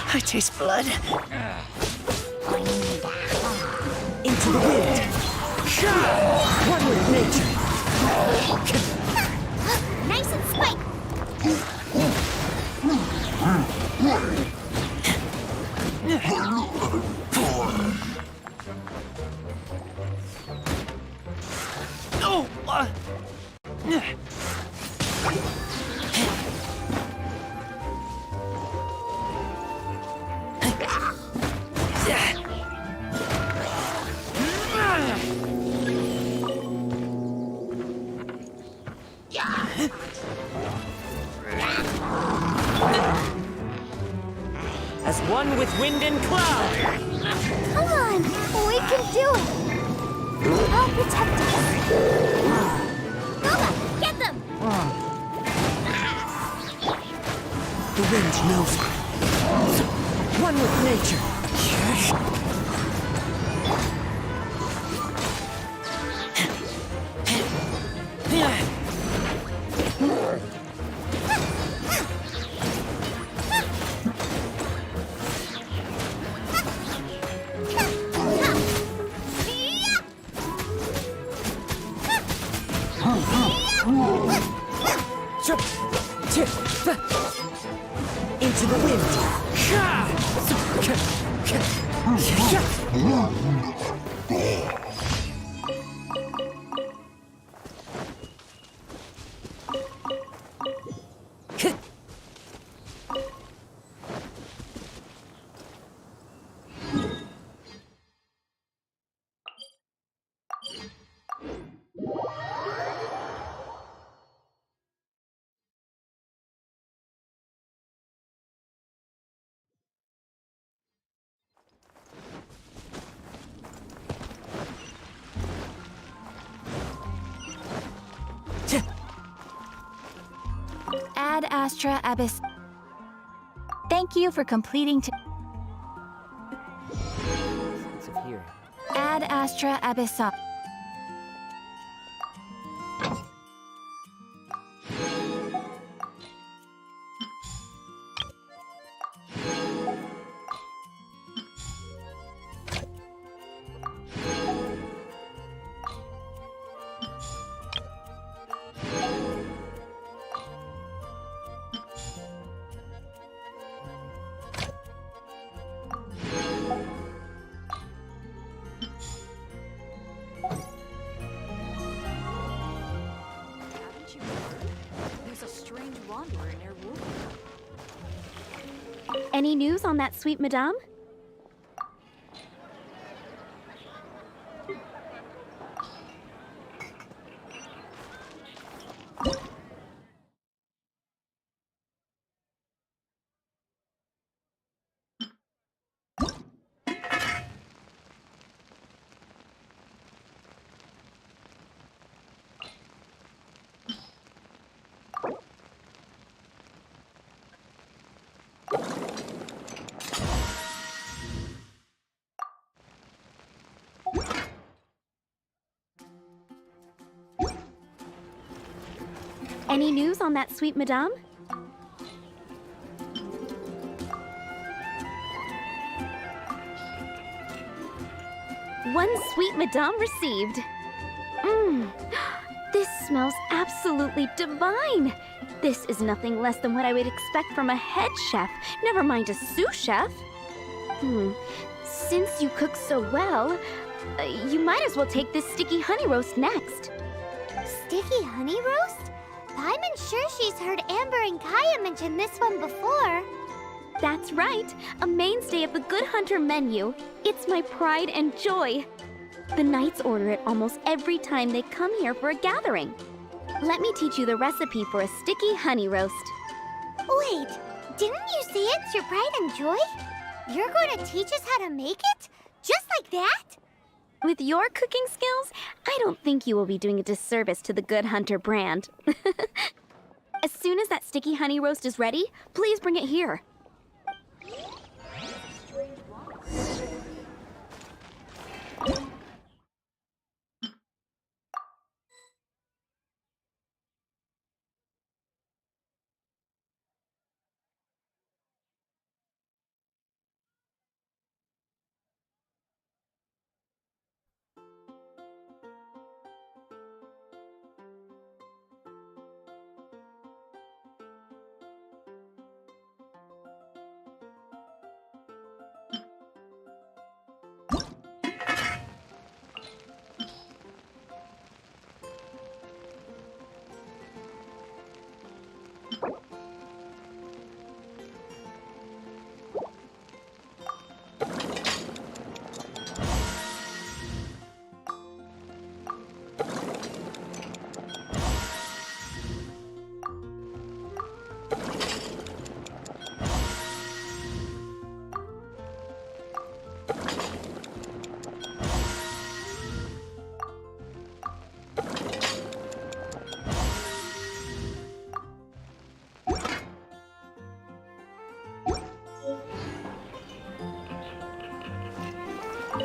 I taste blood. Into the wind. One with nature. Nice and spiked. As one with wind and cloud. Come on, we can do it. I'll protect us. Nova, get them! The wind knows it. One with nature. Into the wind. Ad Astra Abyss. Thank you for completing Sense of hearing. Ad Astra Abyssal. Any news on that sweet madame? Any news on that sweet madame? One sweet madame received. This smells absolutely divine. This is nothing less than what I would expect from a head chef, never mind a sous chef. Since you cook so well, you might as well take this sticky honey roast next. Sticky honey roast? I'm sure she's heard Amber and Kaya mention this one before. That's right, a mainstay of the Good Hunter menu. It's my pride and joy. The knights order it almost every time they come here for a gathering. Let me teach you the recipe for a sticky honey roast. Wait, didn't you say it's your pride and joy? You're going to teach us how to make it? Just like that? With your cooking skills, I don't think you will be doing a disservice to the Good Hunter brand. As soon as that sticky honey roast is ready, please bring it here.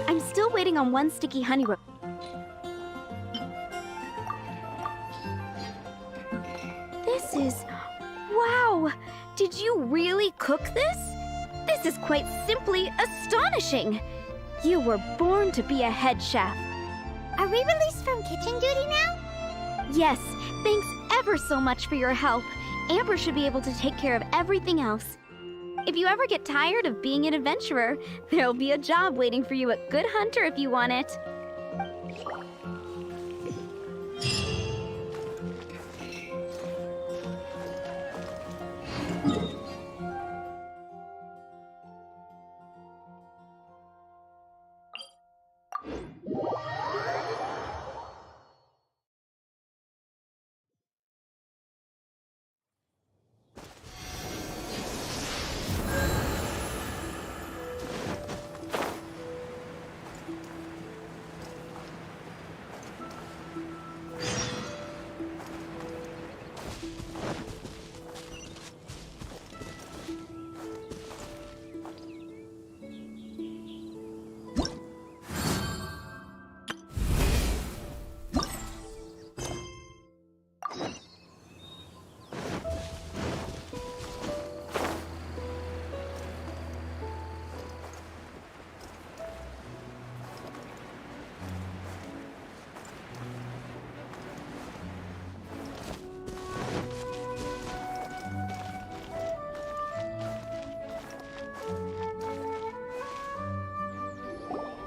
I'm still waiting on one sticky honey roast. This is... Wow! Did you really cook this? This is quite simply astonishing! You were born to be a head chef. Are we released from kitchen duty now? Yes, thanks ever so much for your help. Amber should be able to take care of everything else. If you ever get tired of being an adventurer, there'll be a job waiting for you at Good Hunter if you want it.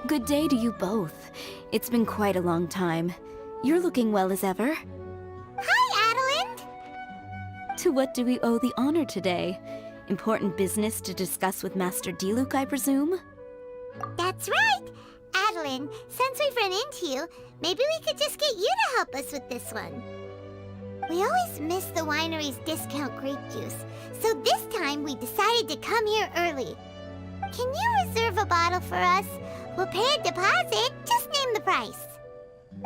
Good day to you both. It's been quite a long time. You're looking well as ever. Hi, Adelind! To what do we owe the honor today? Important business to discuss with Master Diluc, I presume? That's right! Adelind, since we've run into you, maybe we could just get you to help us with this one. We always miss the winery's discount grape juice, so this time we decided to come here early. Can you reserve a bottle for us? We'll pay a deposit, just name the price.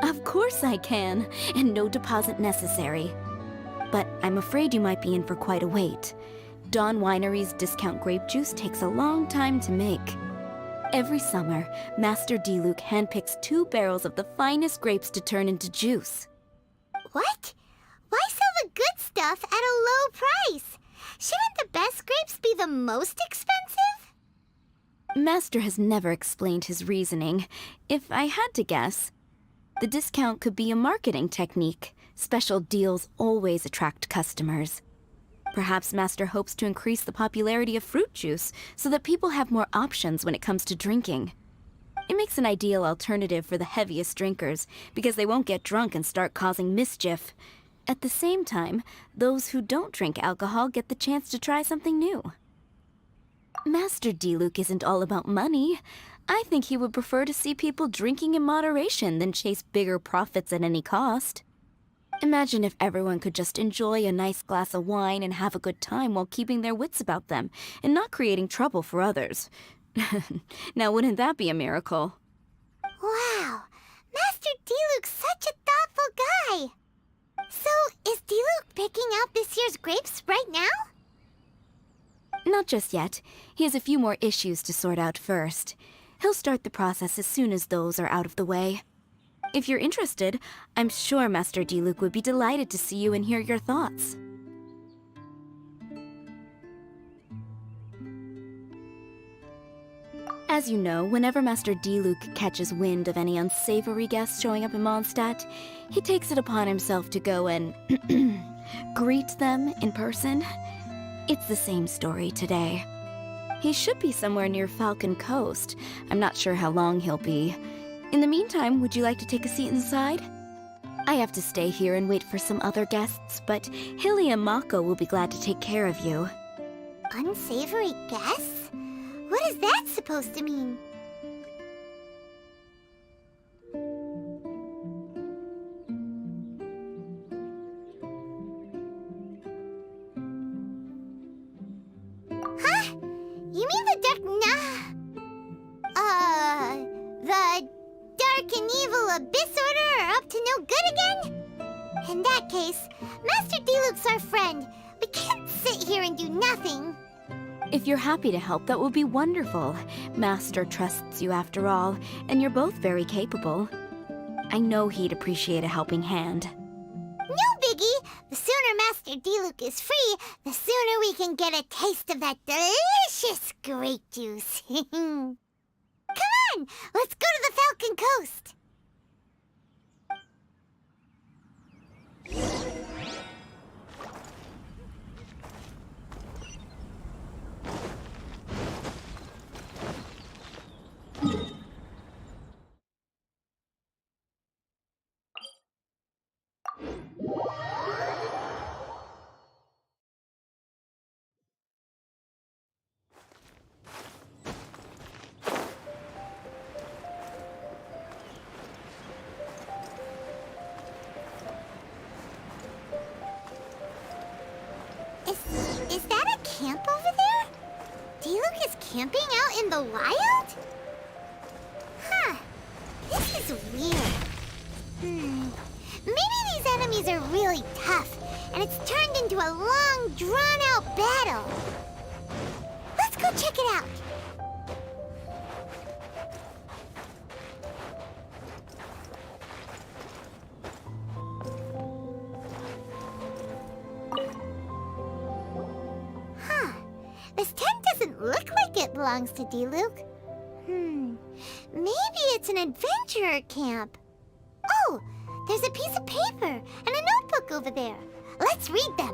Of course I can, and no deposit necessary. But I'm afraid you might be in for quite a wait. Dawn Winery's discount grape juice takes a long time to make. Every summer, Master Diluc handpicks 2 barrels of the finest grapes to turn into juice. What? Why sell the good stuff at a low price? Shouldn't the best grapes be the most expensive? Master has never explained his reasoning. If I had to guess, the discount could be a marketing technique. Special deals always attract customers. Perhaps Master hopes to increase the popularity of fruit juice so that people have more options when it comes to drinking. It makes an ideal alternative for the heaviest drinkers because they won't get drunk and start causing mischief. At the same time, those who don't drink alcohol get the chance to try something new. Master Diluc isn't all about money. I think he would prefer to see people drinking in moderation than chase bigger profits at any cost. Imagine if everyone could just enjoy a nice glass of wine and have a good time while keeping their wits about them and not creating trouble for others. Now, wouldn't that be a miracle? Wow, picking out this year's grapes right now? Not just yet. He has a few more issues to sort out first. He'll start the process as soon as those are out of the way. If you're interested, I'm sure Master Diluc would be delighted to see you and hear your thoughts. As you know, whenever Master Diluc catches wind of any unsavory guests showing up in Mondstadt, he takes it upon himself to go and greet them in person. It's the same story today. He should be somewhere near Falcon Coast. I'm not sure how long he'll be. In the meantime, would you like to take a seat inside? I have to stay here and wait for some other guests, but Hilly and Mako will be glad to take care of you. Unsavory guests? What is that supposed to mean? Huh? You mean the dark and evil Abyss Order are up to no good again? In that case, Master Diluc's our friend. We can't sit here and do nothing. If you're happy to help, that will be wonderful. Master trusts you after all, and you're both very capable. I know he'd appreciate a helping hand. No biggie! The sooner Master Diluc is free, the sooner we can get a taste of that delicious grape juice. Come on! Let's go to the Falcon Coast! Is that a camp over there? Diluc is camping out in the wild? Huh. This is weird. Maybe these enemies are really tough, and it's turned into a long, drawn-out battle. Let's go check it out. This tent doesn't look like it belongs to Diluc. Maybe it's an adventurer camp. Oh, there's a piece of paper and a notebook over there. Let's read them.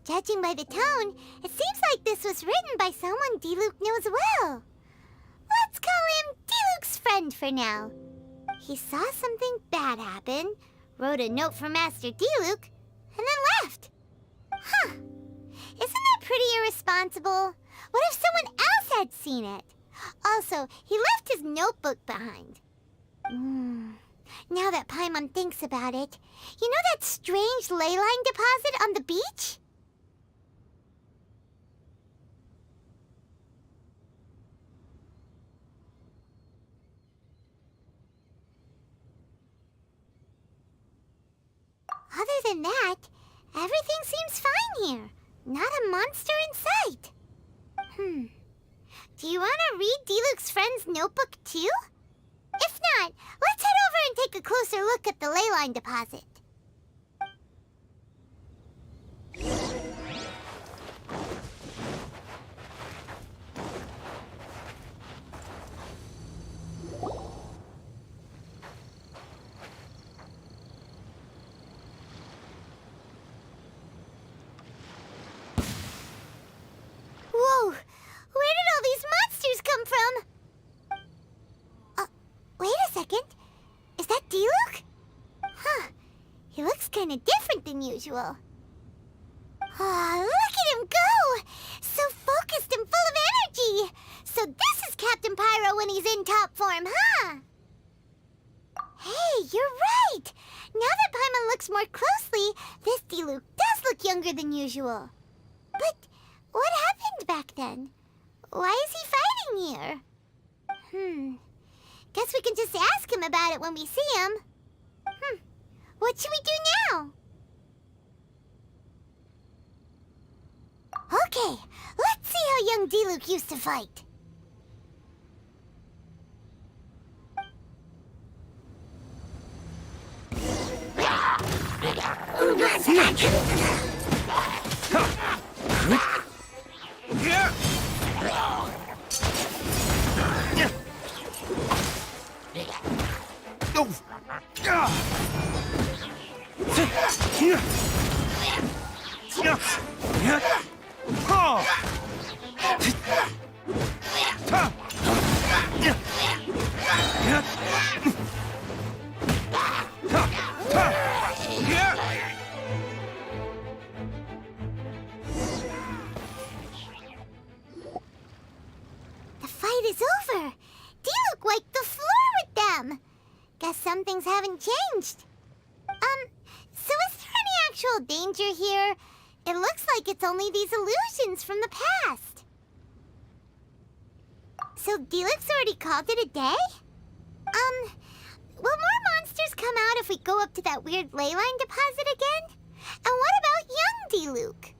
Judging by the tone, it seems like this was written by someone Diluc knows well. Let's call him Diluc's friend for now. He saw something bad happen, wrote a note for Master Diluc, and then left. Huh. Isn't that pretty irresponsible? What if someone else had seen it? Also, he left his notebook behind. Now that Paimon thinks about it, you know that strange ley line deposit on the beach? Other than that, everything seems fine here. Not a monster in sight. Do you want to read Diluc's friend's notebook too? If not, let's head over and take a closer look at the ley line deposit. Whoa! Where did all these monsters come from? Wait a second. Is that Diluc? Huh. He looks kind of different than usual. Look at him go! So focused and full of energy! So this is Captain Pyro when he's in top form, huh? Hey, you're right! Now that Paimon looks more closely, this Diluc does look younger than usual. But what happened back then? Why is he fighting here? Guess we can just ask him about it when we see him. What should we do now? Okay, let's see how young Diluc used to fight. The fight is over. Diluc wiped the floor with them. Guess some things haven't changed. So is there any actual danger here? It looks like it's only these illusions from the past. So Diluc's already called it a day? Will more monsters come out if we go up to that weird ley line deposit again? And what about young Diluc?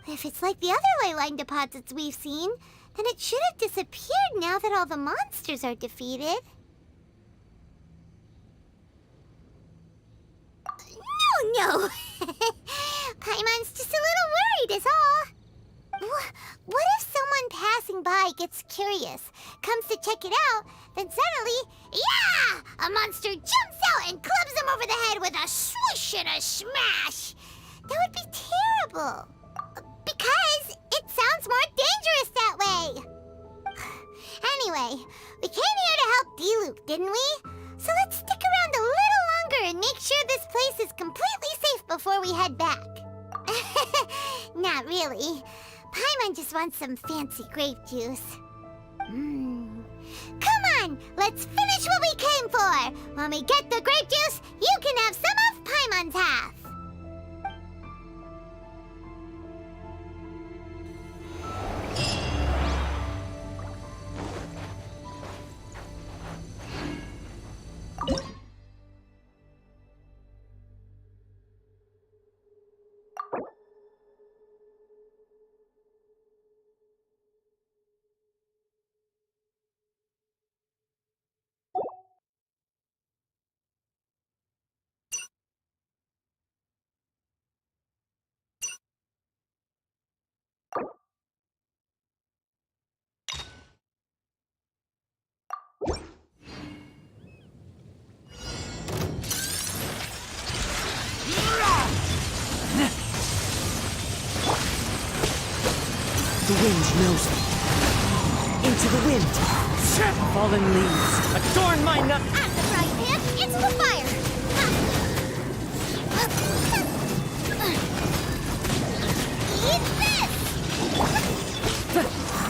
If it's like the other ley line deposits we've seen, then it should have disappeared now that all the monsters are defeated. No! Paimon's just a little worried is all. What if someone passing by gets curious, comes to check it out, then suddenly, yeah! A monster jumps out and clubs him over the head with a swish and a smash! That would be terrible. Because it sounds more dangerous that way. Anyway, we came here to help Diluc, didn't we? So let's stick around a little longer and make sure this place is completely safe before we head back. Not really. Paimon just wants some fancy grape juice. Come on, let's finish what we came for. When we get the grape juice, you can have some of Paimon's half. The wind knows me. Into the wind. Fallen leaves. Adorn my nut. At the frying pan, into the fire. Eat this!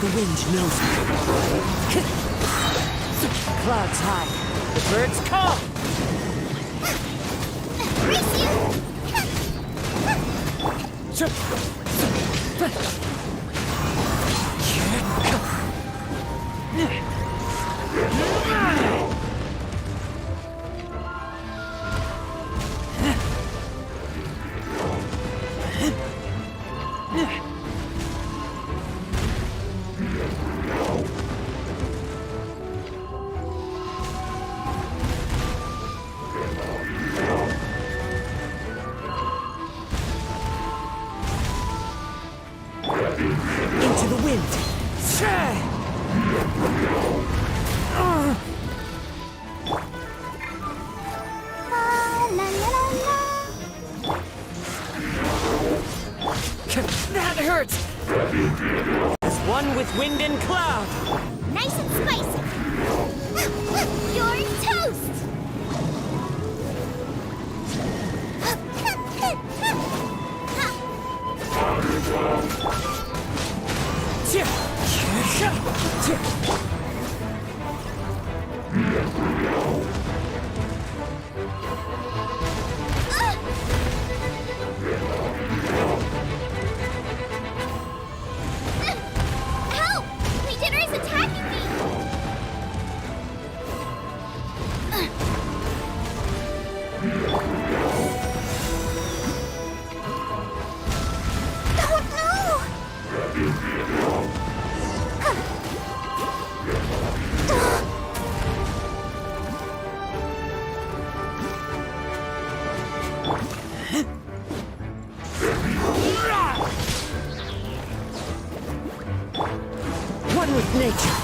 The wind knows me. Clouds high. The birds call. Race you! Into the wind. That hurts! As one with wind and cloud. Nice and spicy. You're toast! one with nature.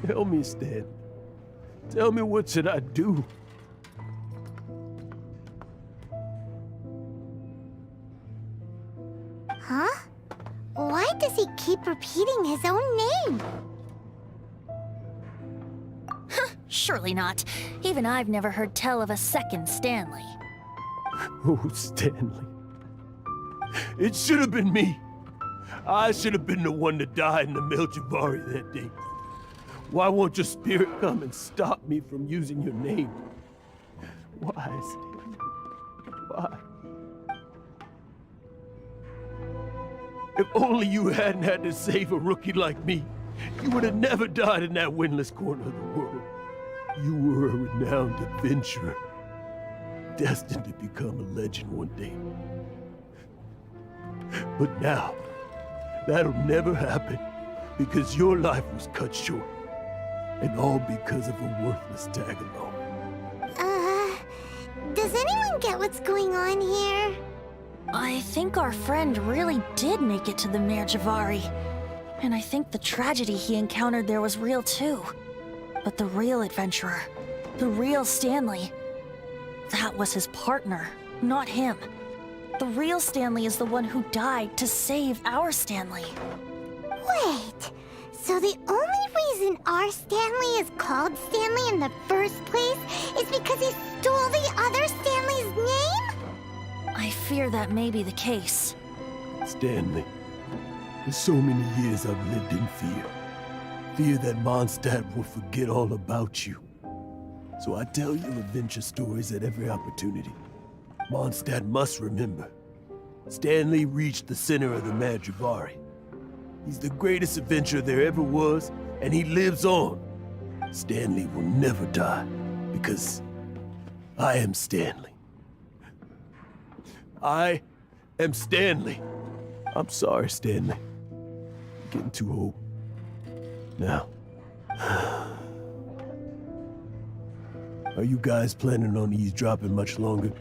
Tell me, Stan. Tell me, what should I do? Huh? Why does he keep repeating his own name? Surely not. Even I've never heard tell of a second Stanley. Oh, Stanley. It should have been me. I should have been the one to die in the Melchivari that day. Why won't your spirit come and stop me from using your name? Why, Stanley? Why? If only you hadn't had to save a rookie like me, you would have never died in that windless corner of the world. You were a renowned adventurer, destined to become a legend one day. But now, that'll never happen, because your life was cut short. And all because of a worthless tag-along. Does anyone get what's going on here? I think our friend really did make it to the Merjavari. And I think the tragedy he encountered there was real too. But the real adventurer, the real Stanley, that was his partner, not him. The real Stanley is the one who died to save our Stanley. Wait, So the only reason our Stanley is called Stanley in the first place is because he stole the other Stanley's name? I fear that may be the case. Stanley, for so many years I've lived in fear. Fear that Mondstadt will forget all about you. So I tell you adventure stories at every opportunity. Mondstadt must remember. Stanley reached the center of the Madrivari. He's the greatest adventurer there ever was, and he lives on. Stanley will never die, because I am Stanley. I am Stanley. I'm sorry, Stanley. I'm getting too old. Now. Are you guys planning on eavesdropping much longer?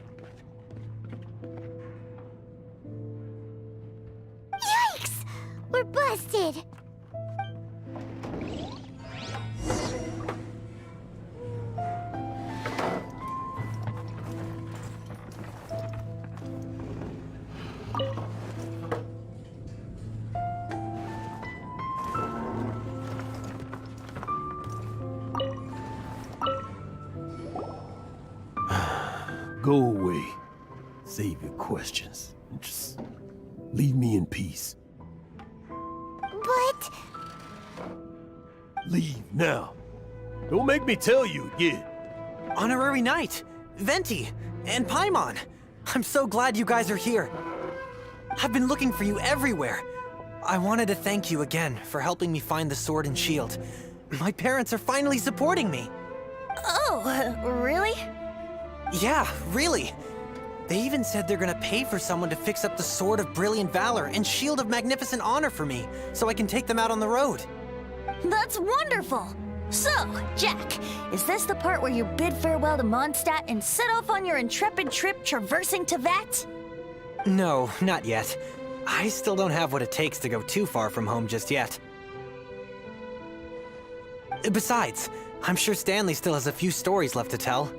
Yikes! We're busted! Go away. Save your questions. And just leave me in peace. But... Leave now. Don't make me tell you again. Honorary Knight, Venti, and Paimon. I'm so glad you guys are here. I've been looking for you everywhere. I wanted to thank you again for helping me find the sword and shield. My parents are finally supporting me. Oh, really? Yeah, really. They even said they're gonna pay for someone to fix up the Sword of Brilliant Valor and Shield of Magnificent Honor for me, so I can take them out on the road. That's wonderful! So, Jack, is this the part where you bid farewell to Mondstadt and set off on your intrepid trip traversing Teyvat? No, not yet. I still don't have what it takes to go too far from home just yet. Besides, I'm sure Stanley still has a few stories left to tell.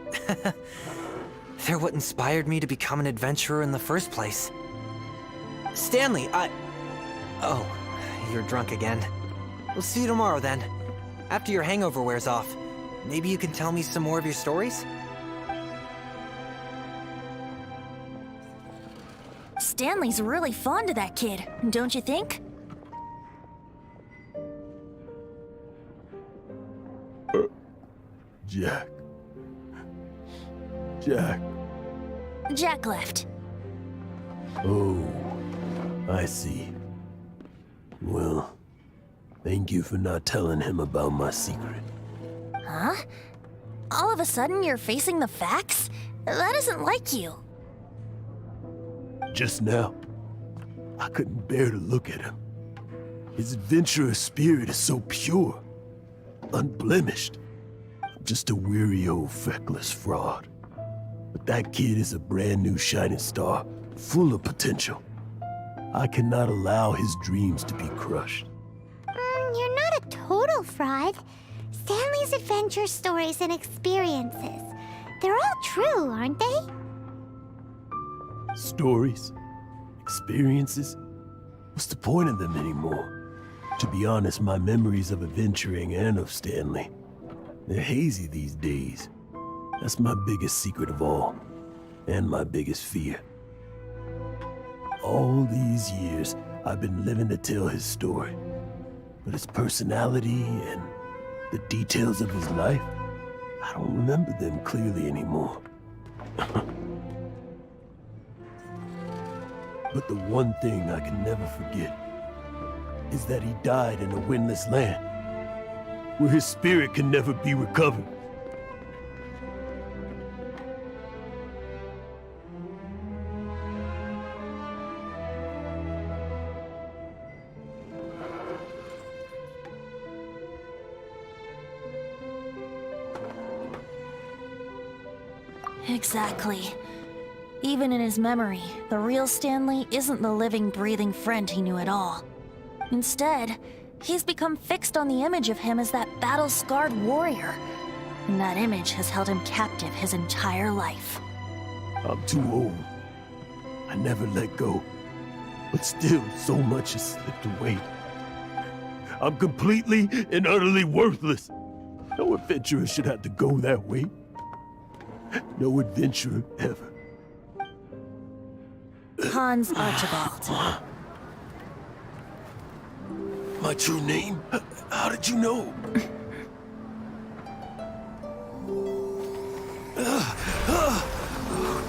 They're what inspired me to become an adventurer in the first place. Stanley, Oh, you're drunk again. We'll see you tomorrow then. After your hangover wears off. Maybe you can tell me some more of your stories? Stanley's really fond of that kid, don't you think? Jack. Jack. Jack left. Oh, I see. Well, thank you for not telling him about my secret. Huh? All of a sudden you're facing the facts? That isn't like you. Just now, I couldn't bear to look at him. His adventurous spirit is so pure, unblemished. I'm just a weary old feckless fraud. But that kid is a brand new shining star, full of potential. I cannot allow his dreams to be crushed. You're not a total fraud. Stanley's adventure stories and experiences. They're all true, aren't they? Stories? Experiences? What's the point of them anymore? To be honest, my memories of adventuring and of Stanley, they're hazy these days. That's my biggest secret of all, and my biggest fear. All these years, I've been living to tell his story. But his personality and the details of his life, I don't remember them clearly anymore. But the one thing I can never forget is that he died in a windless land, where his spirit can never be recovered. Exactly. Even in his memory, the real Stanley isn't the living, breathing friend he knew at all. Instead, he's become fixed on the image of him as that battle-scarred warrior. And that image has held him captive his entire life. I'm too old. I never let go. But still, so much has slipped away. I'm completely and utterly worthless. No adventurer should have to go that way. No adventurer ever. Hans Archibald. My true name? How did you know?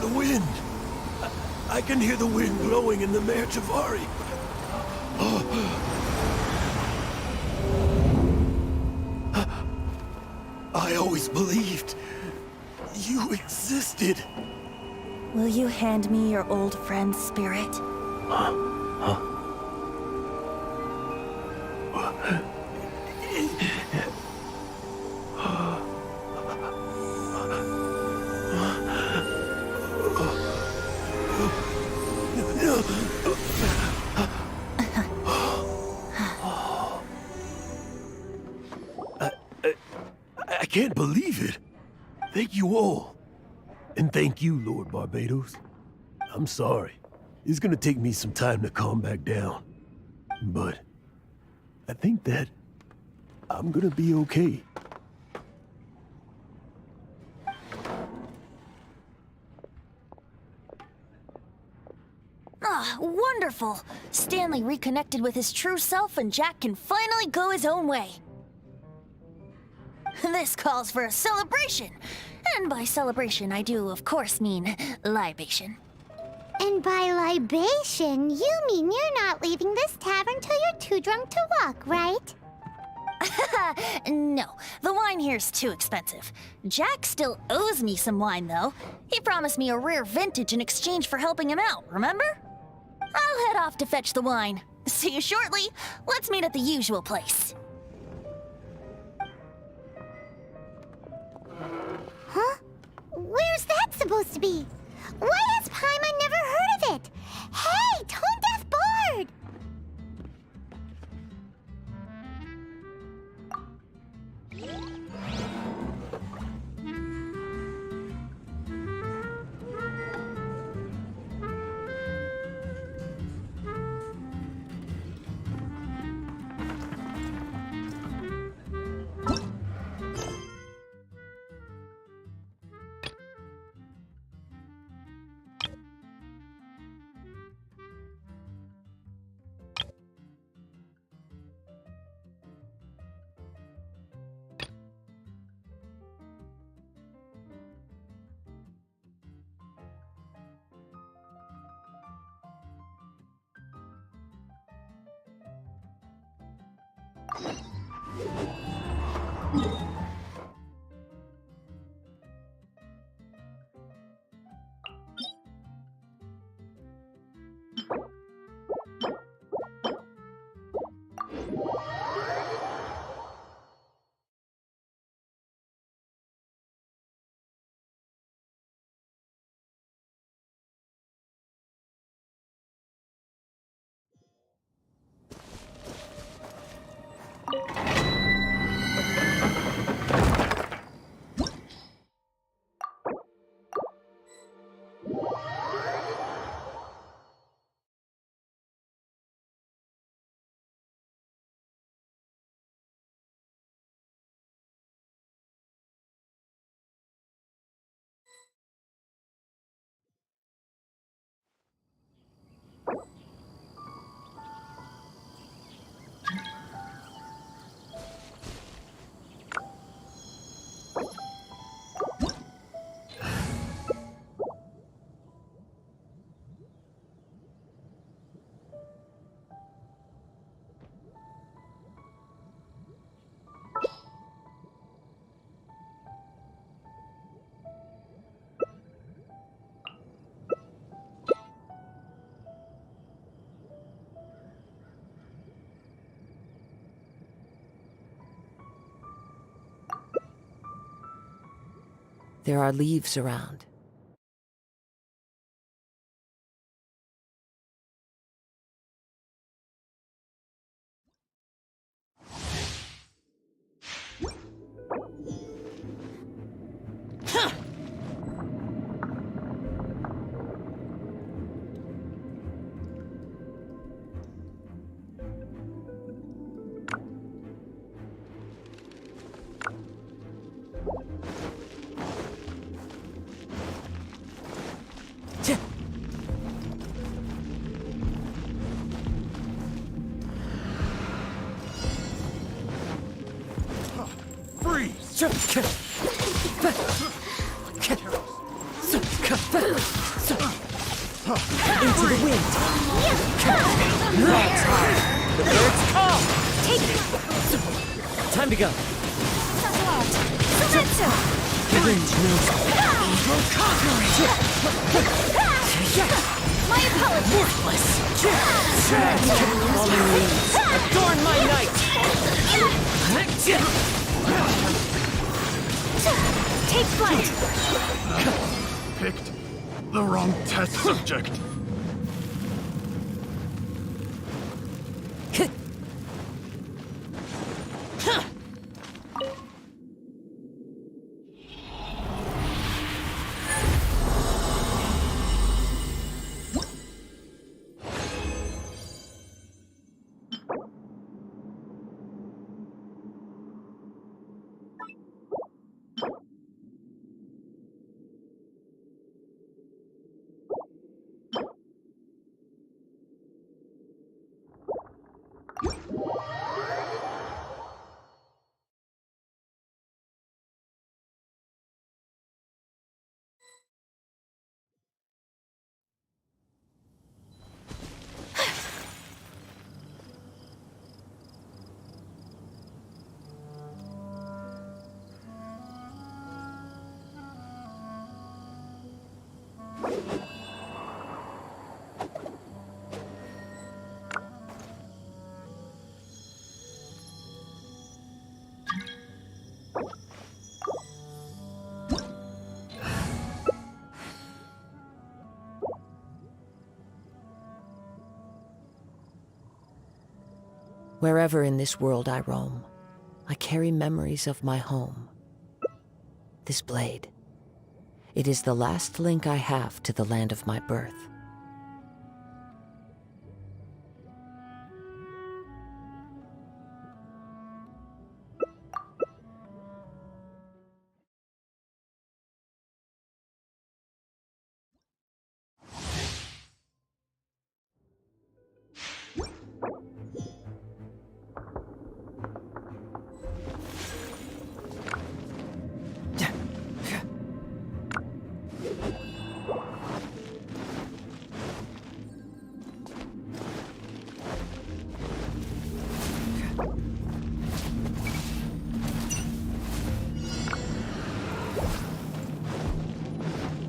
The wind. I can hear the wind blowing in the Mare Javari. I always believed you existed. Will you hand me your old friend's spirit? I can't believe it. Thank you all. And thank you, Lord Barbados. I'm sorry. It's gonna take me some time to calm back down. But I think that I'm gonna be okay. Ah, wonderful! Stanley reconnected with his true self and Jack can finally go his own way. This calls for a celebration! And by celebration, I do, of course, mean libation. And by libation, you mean you're not leaving this tavern till you're too drunk to walk, right? No, the wine here's too expensive. Jack still owes me some wine, though. He promised me a rare vintage in exchange for helping him out, remember? I'll head off to fetch the wine. See you shortly. Let's meet at the usual place. Huh? Where's that supposed to be? Why has Paimon never heard of it? Hey, Tone Deaf Bard! There are leaves around. Into the wind. That's hard. The bird's call. Take Time to go. Sumetsu! The wind knows me. My apologies! Worthless. Falling leaves. Adorn my night. Take flight! Picked the wrong test subject. Wherever in this world I roam, I carry memories of my home. This blade, it is the last link I have to the land of my birth.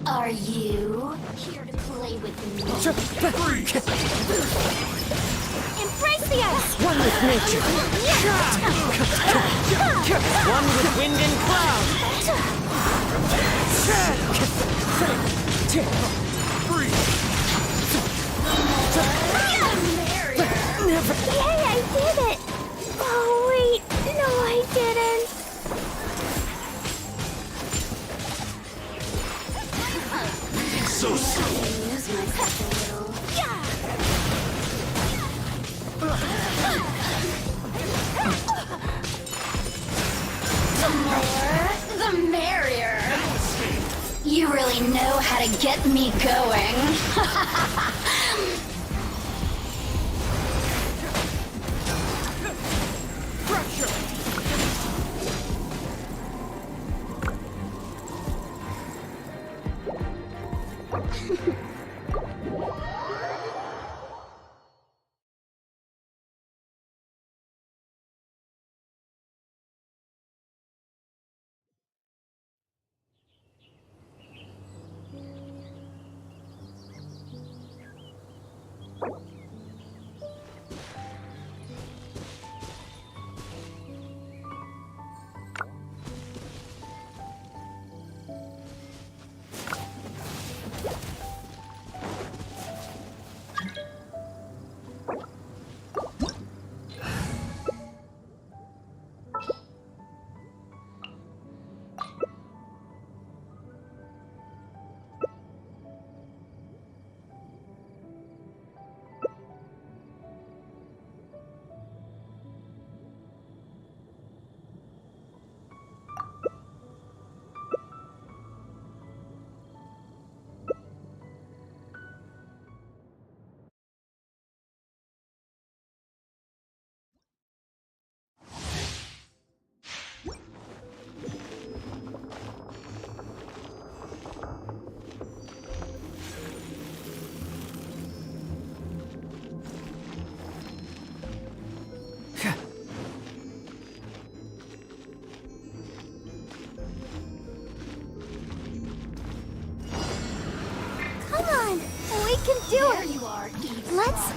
Are you here to play with me? Embrace the ice! One with nature. One with wind and Never. Yay, I did it! Oh, wait. No, I didn't. So The more, the merrier. You really know how to get me going.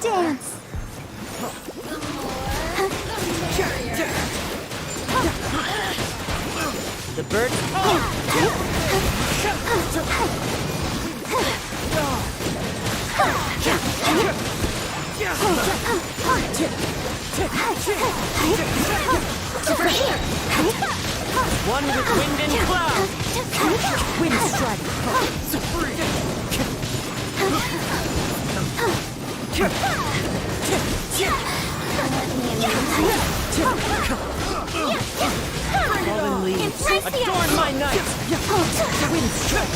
dance. The bird. Over here. One with wind and cloud. Wind strike. Fallen leaves. Adorn my night. Wind strike.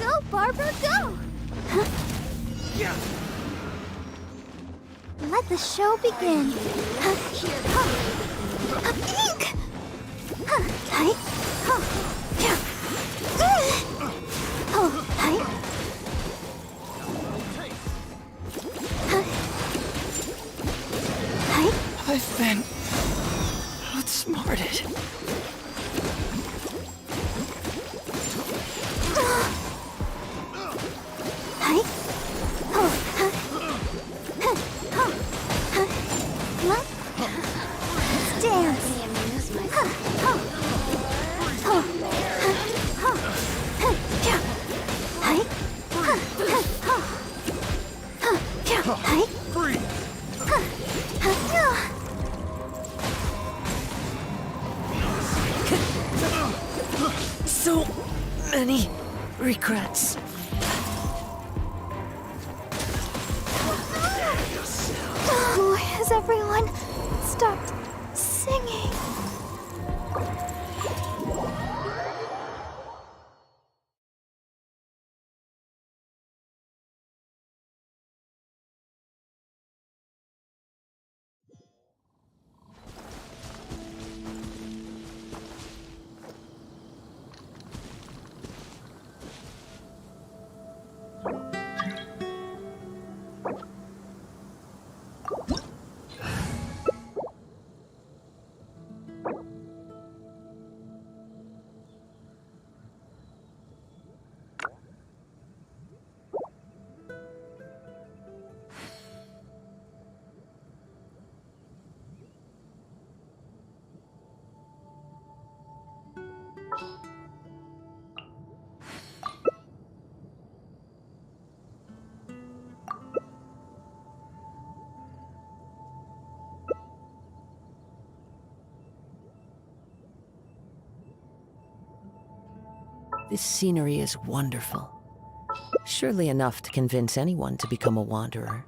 Go, Barbara, go! Yeah. Let the show begin. Ink! Tight. Oh, tight. Tight. I've been outsmarted. Tight. Let's dance. So many regrets. Oh, has everyone stopped singing? This scenery is wonderful. Surely enough to convince anyone to become a wanderer.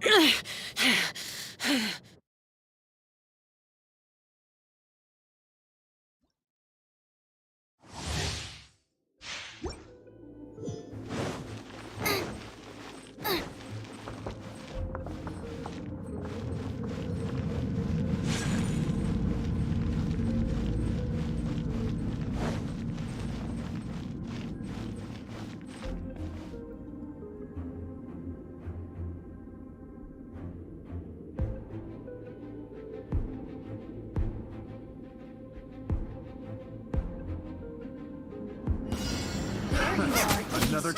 Another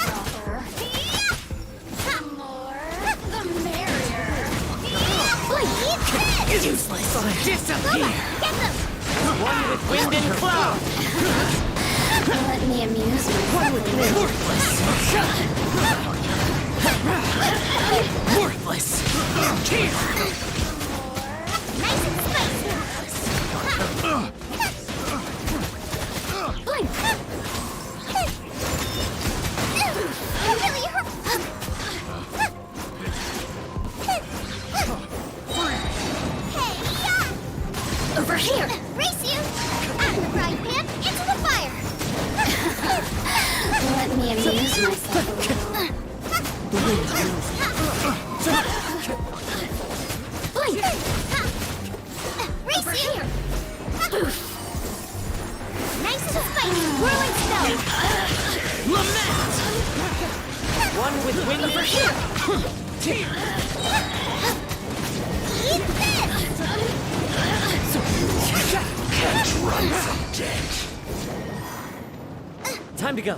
Useless. Disappear. One with wind and cloud. Let me amuse myself. One with wind. Worthless. Worthless! Nice and spicy! Blink! That really hurt! Hey, yeah! Over here! Race you! Out of the frying pan, into the fire! Let me amuse myself. Blink! Race you! Nice and spicy! Whirling snow! Lament! One with wind over here! Eat this! Can't run from death. Time to go.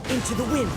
Into the wind!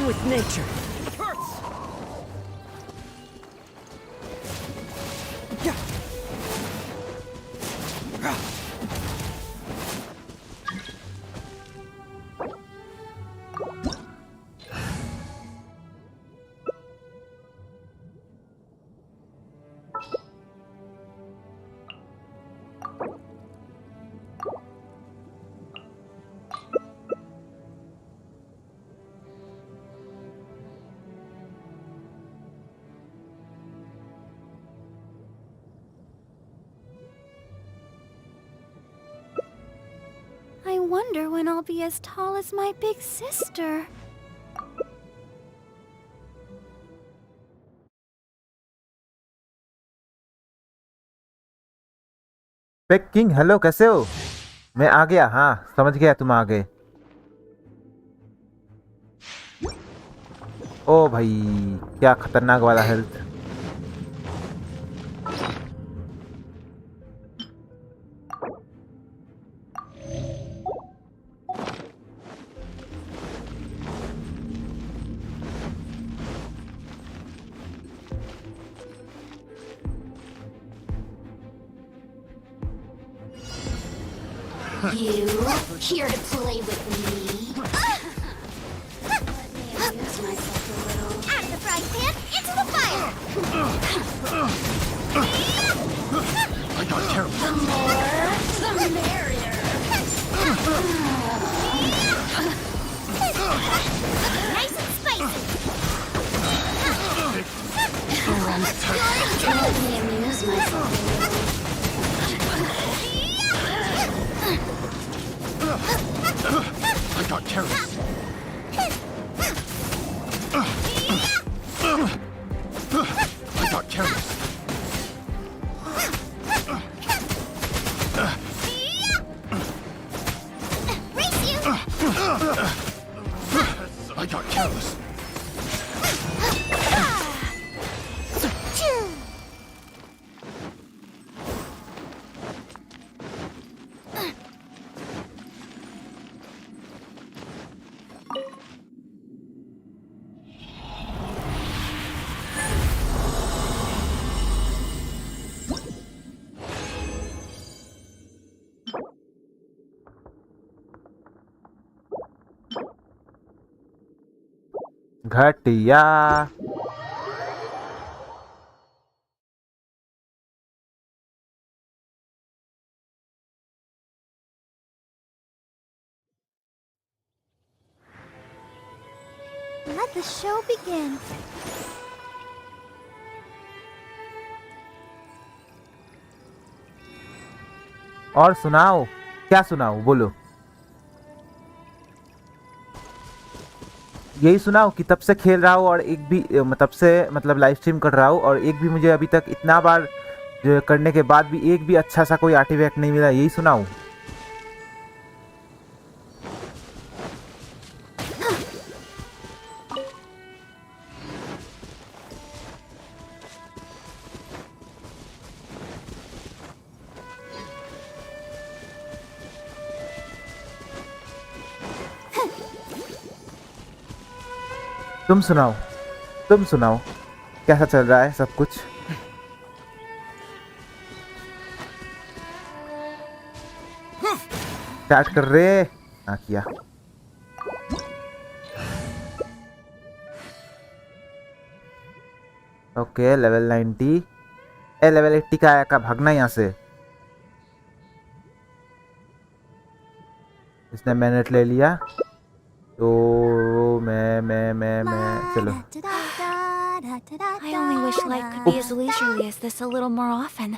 one with nature. I wonder when I'll be as tall as my big sister. Packing hello कैसे हो? मैं आ गया, हाँ समझ गया तुम आ गए। ओ भाई क्या खतरनाक वाला health. You here to play with me? Use myself a little. Out of the frying pan, into the fire! I got terrible. The more, the merrier. Nice and spicy! The wrong test. Let me amuse myself a little. I got careless. I got careless. Race you! I got careless. घटिया। Let the show begin. और सुनाओ, क्या सुनाओ बोलो। यही सुनाओ कि तब से खेल रहा हूँ और एक भी तब से मतलब लाइव स्ट्रीम कर रहा हूँ और एक भी मुझे अभी तक इतना बार जो करने के बाद भी एक भी अच्छा सा कोई आर्टिफैक्ट नहीं मिला, यही सुनाऊँ। तुम सुनाओ कैसा चल रहा है सब कुछ। स्टार्ट कर रहे। हाँ किया। Okay level 90। लेवल 80 का आया का भागना यहाँ से। इसने मिनट ले लिया तो मैं चलो। I only wish life could be as leisurely as this a little more often.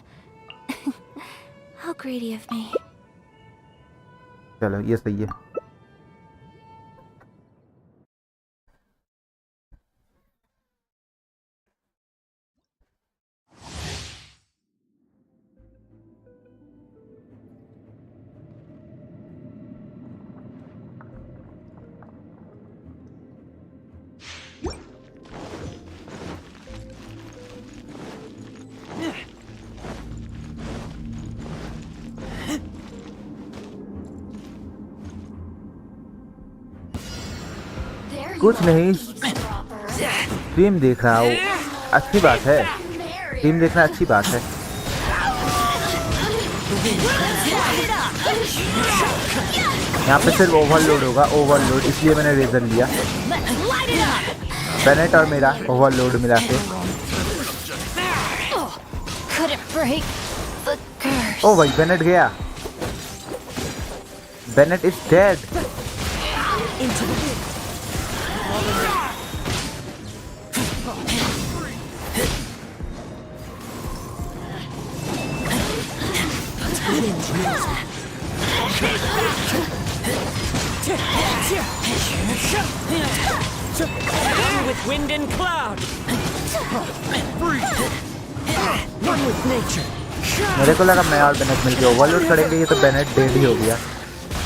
How greedy of me. चलो ये सही है। कुछ नहीं स्ट्रीम देख रहा हूँ, अच्छी बात है, स्ट्रीम देखना अच्छी बात है। यहाँ पे सिर्फ ओवरलोड होगा, ओवरलोड, इसलिए मैंने रेजर लिया। बेनेट और मेरा ओवरलोड मिला के। ओ भाई बेनेट गया, Bennett is dead. With wind and cloud. One with nature. मेरे को लगा मैं और बेनेट मिलके ओवरलोड करेंगे, ये तो बेनेट डेड ही हो गया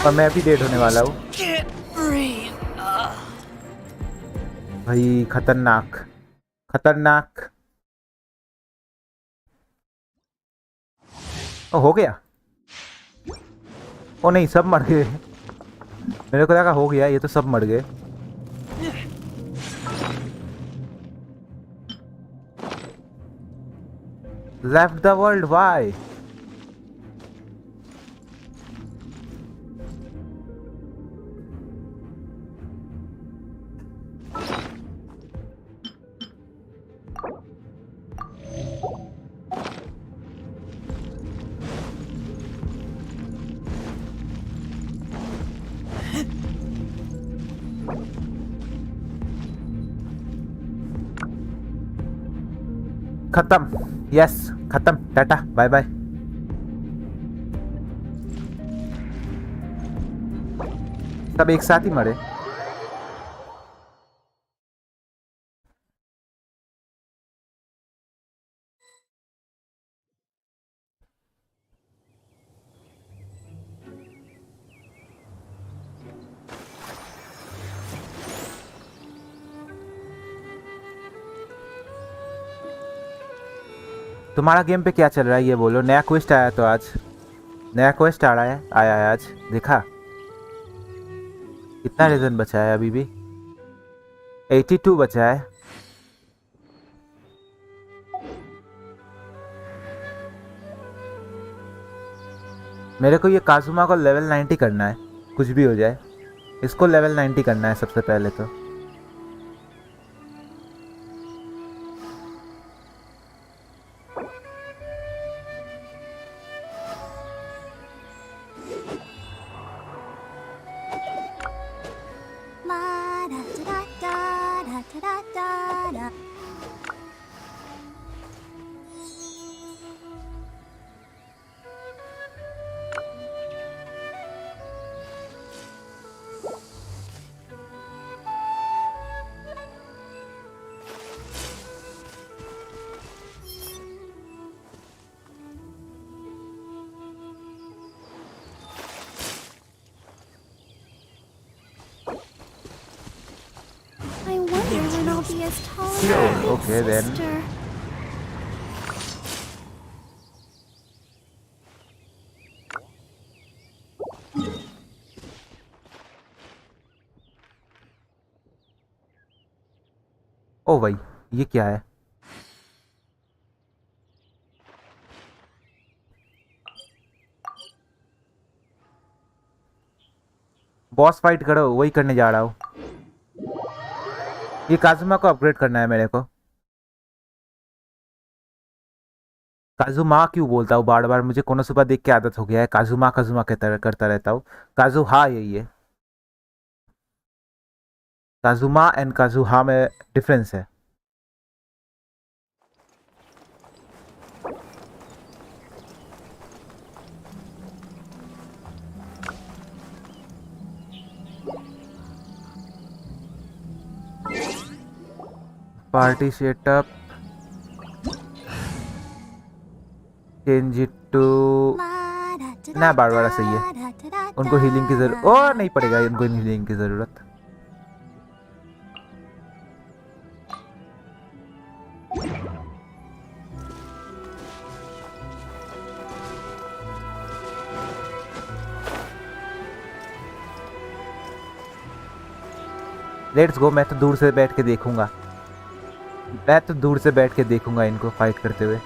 और मैं भी डेड होने वाला हूँ। भाई खतरनाक, खतरनाक। ओ हो गया, ओ नहीं सब मर गए। मेरे को लगा हो गया, ये तो सब मर गए। Left the world, why? खत्म, यस खत्म, टाटा बाय बाय। सब एक साथ ही मरे। तुम्हारा गेम पे क्या चल रहा है ये बोलो। नया क्वेस्ट आया तो आज, नया क्वेस्ट आया है आज, देखा? कितना रीजन बचा है? अभी भी 82 बचा है। मेरे को ये काजुमा को लेवल 90 करना है, कुछ भी हो जाए इसको लेवल 90 करना है सबसे पहले तो। I wonder when I'll be as tall as my little Okay, then. sister. ओ भाई ये क्या है? बॉस फाइट करो, वही करने जा रहा हूँ। ये काजुमा को अपग्रेड करना है मेरे को। काजुमा क्यों बोलता हूँ बार बार, मुझे कोनोसुबा देख के आदत हो गया है, काजुमा काजुमा करता रहता हूँ। काजुहा यही है, काजुमा एंड काजुहा में डिफरेंस है। Party setup, change it to ना, बारबारा सही है। उनको हीलिंग की जरूरत, ओ नहीं पड़ेगा उनको हीलिंग की जरूरत। लेट्स गो, मैं तो दूर से बैठ के देखूंगा। मैं तो दूर से बैठ के देखूंगा इनको फाइट करते हुए।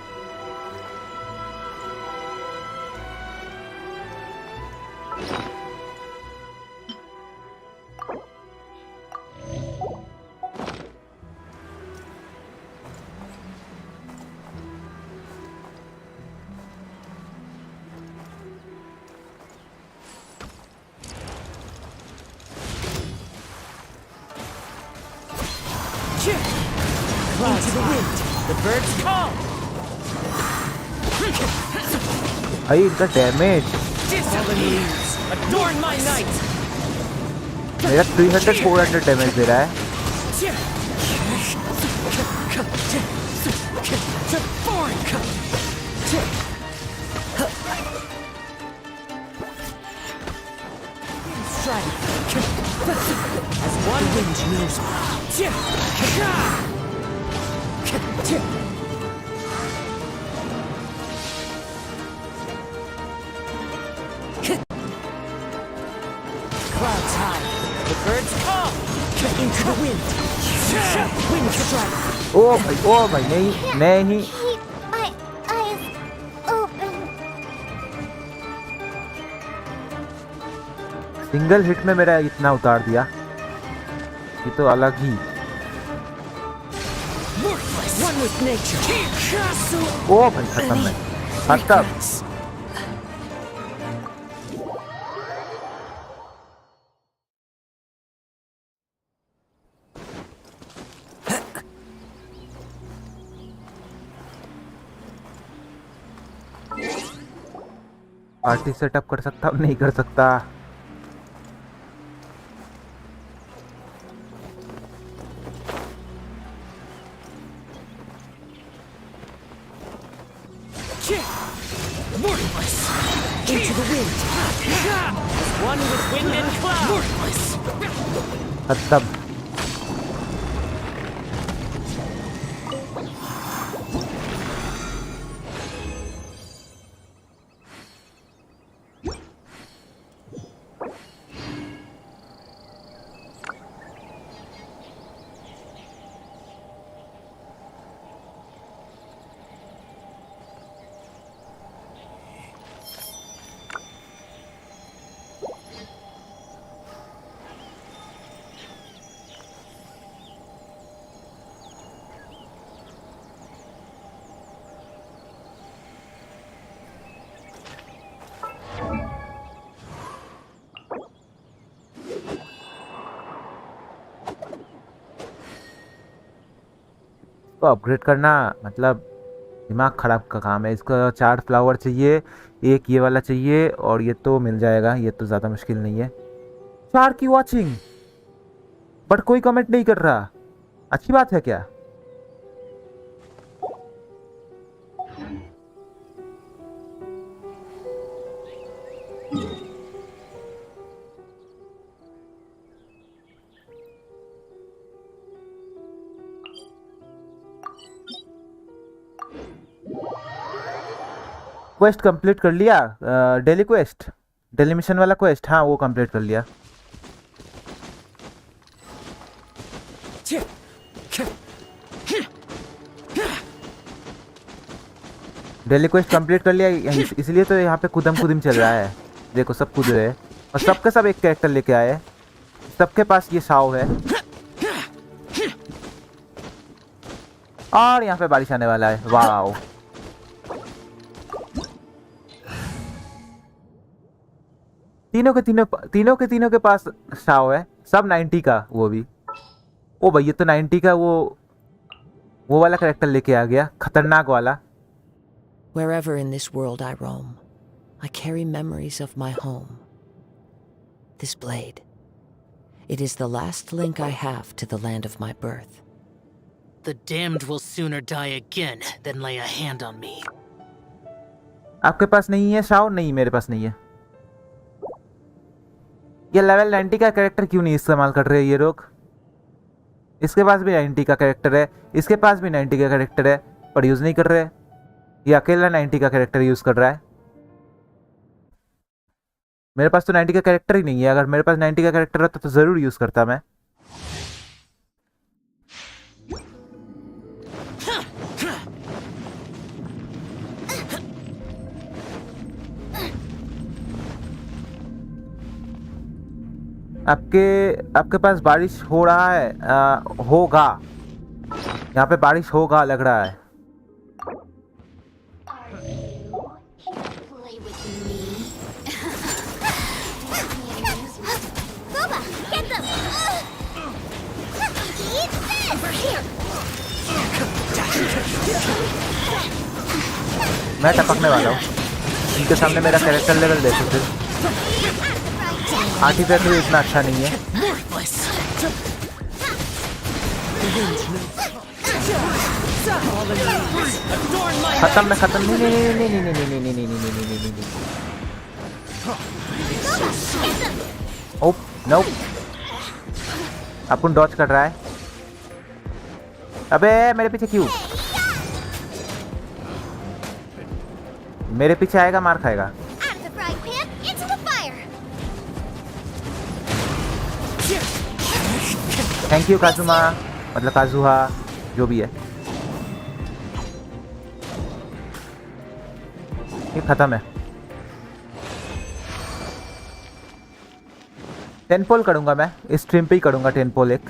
Into the wind. The birds call. भाई इनका damage Fallen leaves. Adorn my night. मेरा 300-400 डैमेज दे रहा है। As one wind knows me. Clouds high. The birds call. Into the wind. Wind strike. ओ भाई नहीं नहीं Keep my eyes open. Single hit में मेरा इतना उतार दिया, ये तो अलग ही। One with nature. ओ भाई खत्म है, खत्म। पार्टी सेटअप कर सकता हूँ, नहीं कर सकता। Into the wind. One with wind and cloud. खत्म। इसको अपग्रेड करना मतलब दिमाग खराब का काम है। इसको 4 फ्लावर चाहिए, एक ये वाला चाहिए, और ये तो मिल जाएगा, ये तो ज़्यादा मुश्किल नहीं है। 4 की वॉचिंग, बट कोई कमेंट नहीं कर रहा, अच्छी बात है क्या? क्वेस्ट कंप्लीट कर लिया, डेली क्वेस्ट, डेली मिशन वाला क्वेस्ट, हाँ वो कंप्लीट कर लिया। डेली क्वेस्ट कंप्लीट कर लिया, इसलिए तो यहाँ पे कुदम कुदिम चल रहा है। देखो सब कूद रहे हैं और सबके सब एक कैरेक्टर लेके आए हैं, सबके पास ये साव है। और यहाँ पे बारिश आने वाला है, वाओ। तीनों के पास साव है, सब 90 का, वो भी। ओ भाई ये तो 90 का वो वाला कैरेक्टर लेके आ गया, खतरनाक वाला। Wherever in this world I roam, I carry memories of my home. This blade. It is the last link I have to the land of my birth. The damned will sooner die again than lay a hand on me. आपके पास नहीं है साव? नहीं, मेरे पास नहीं है। ये level 90 का character क्यों नहीं इस्तेमाल कर रहे ये लोग? इसके पास भी 90 का कैरेक्टर है, इसके पास भी 90 का कैरेक्टर है, पर यूज नहीं कर रहे। ये अकेला 90 का कैरेक्टर यूज कर रहा है। मेरे पास तो 90 का कैरेक्टर ही नहीं है। अगर मेरे पास 90 का कैरेक्टर रहता तो जरूर यूज करता मैं। आपके पास बारिश हो रहा है? होगा, यहाँ पे बारिश होगा लग रहा है। Play with me. Boba, get them! Eat this! Over here! मैं टपकने वाला हूँ। इनके सामने मेरा कैरेक्टर लेवल देखो फिर। आर्टिफैक्ट भी इतना अच्छा नहीं है। खत्म में खत्म। नहीं नहीं नहीं नहीं नहीं नहीं नहीं नहीं नहीं नहीं नहीं नहीं। ओप नो, अपन डॉज कर रहा है। अबे मेरे पीछे क्यों? मेरे पीछे आएगा, मार खाएगा। Out of the frying pan, into the fire! Thank you Kazuma, मतलब काजुहा, जो भी है। ये खत्म है। 10 पोल करूंगा मैं, इस स्ट्रीम पे ही करूंगा 10 पोल एक।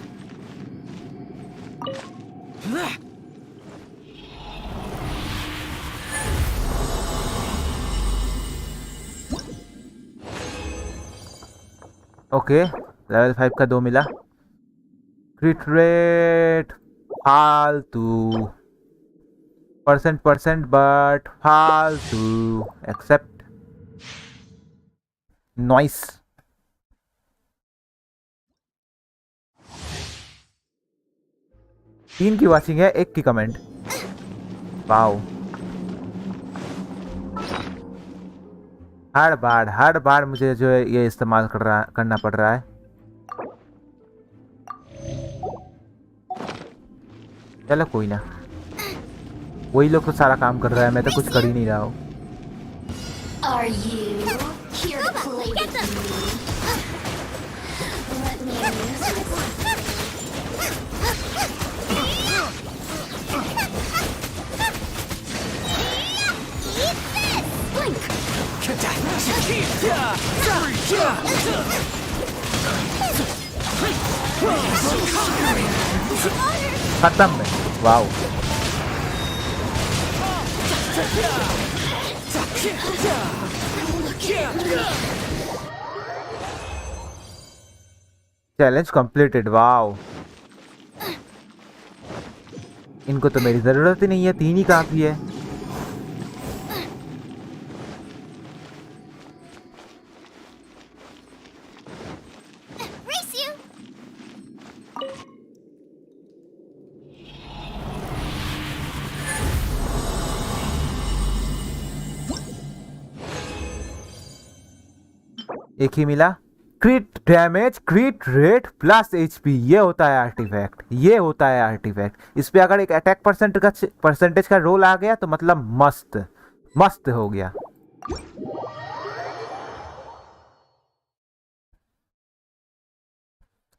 ओके, लेवल 5 का 2 मिला। क्रिट रेट फालतू, परसेंट बट फालतू। Except noise. तीन की वॉचिंग है, 1 की कमेंट। वाओ, हर बार मुझे जो है ये इस्तेमाल करना पड़ रहा है। चलो कोई ना, वही लोग तो सारा काम कर रहा है, मैं तो कुछ कर ही नहीं रहा हूँ। Are you here to play with me? Let me amuse myself. Blink! खत्म में। Wow, challenge completed. वाओ, इनको तो मेरी जरूरत ही नहीं है, 3 ही काफी है। Race you! एक ही मिला। क्रिट डैमेज, क्रिट रेट प्लस एचपी, ये होता है आर्टिफैक्ट, ये होता है आर्टिफैक्ट। इस पे अगर एक अटैक परसेंटेज का रोल आ गया तो मतलब मस्त मस्त हो गया।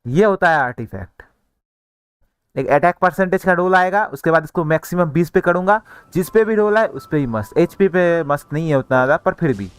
ये होता है आर्टिफैक्ट। एक अटैक परसेंटेज का रोल आएगा, उसके बाद इसको मैक्सिमम 20 पे करूंगा, जिस पे भी रोल आए उस पे ही मस्त। एचपी पे मस्त नहीं है उतना ज्यादा, पर फिर भी।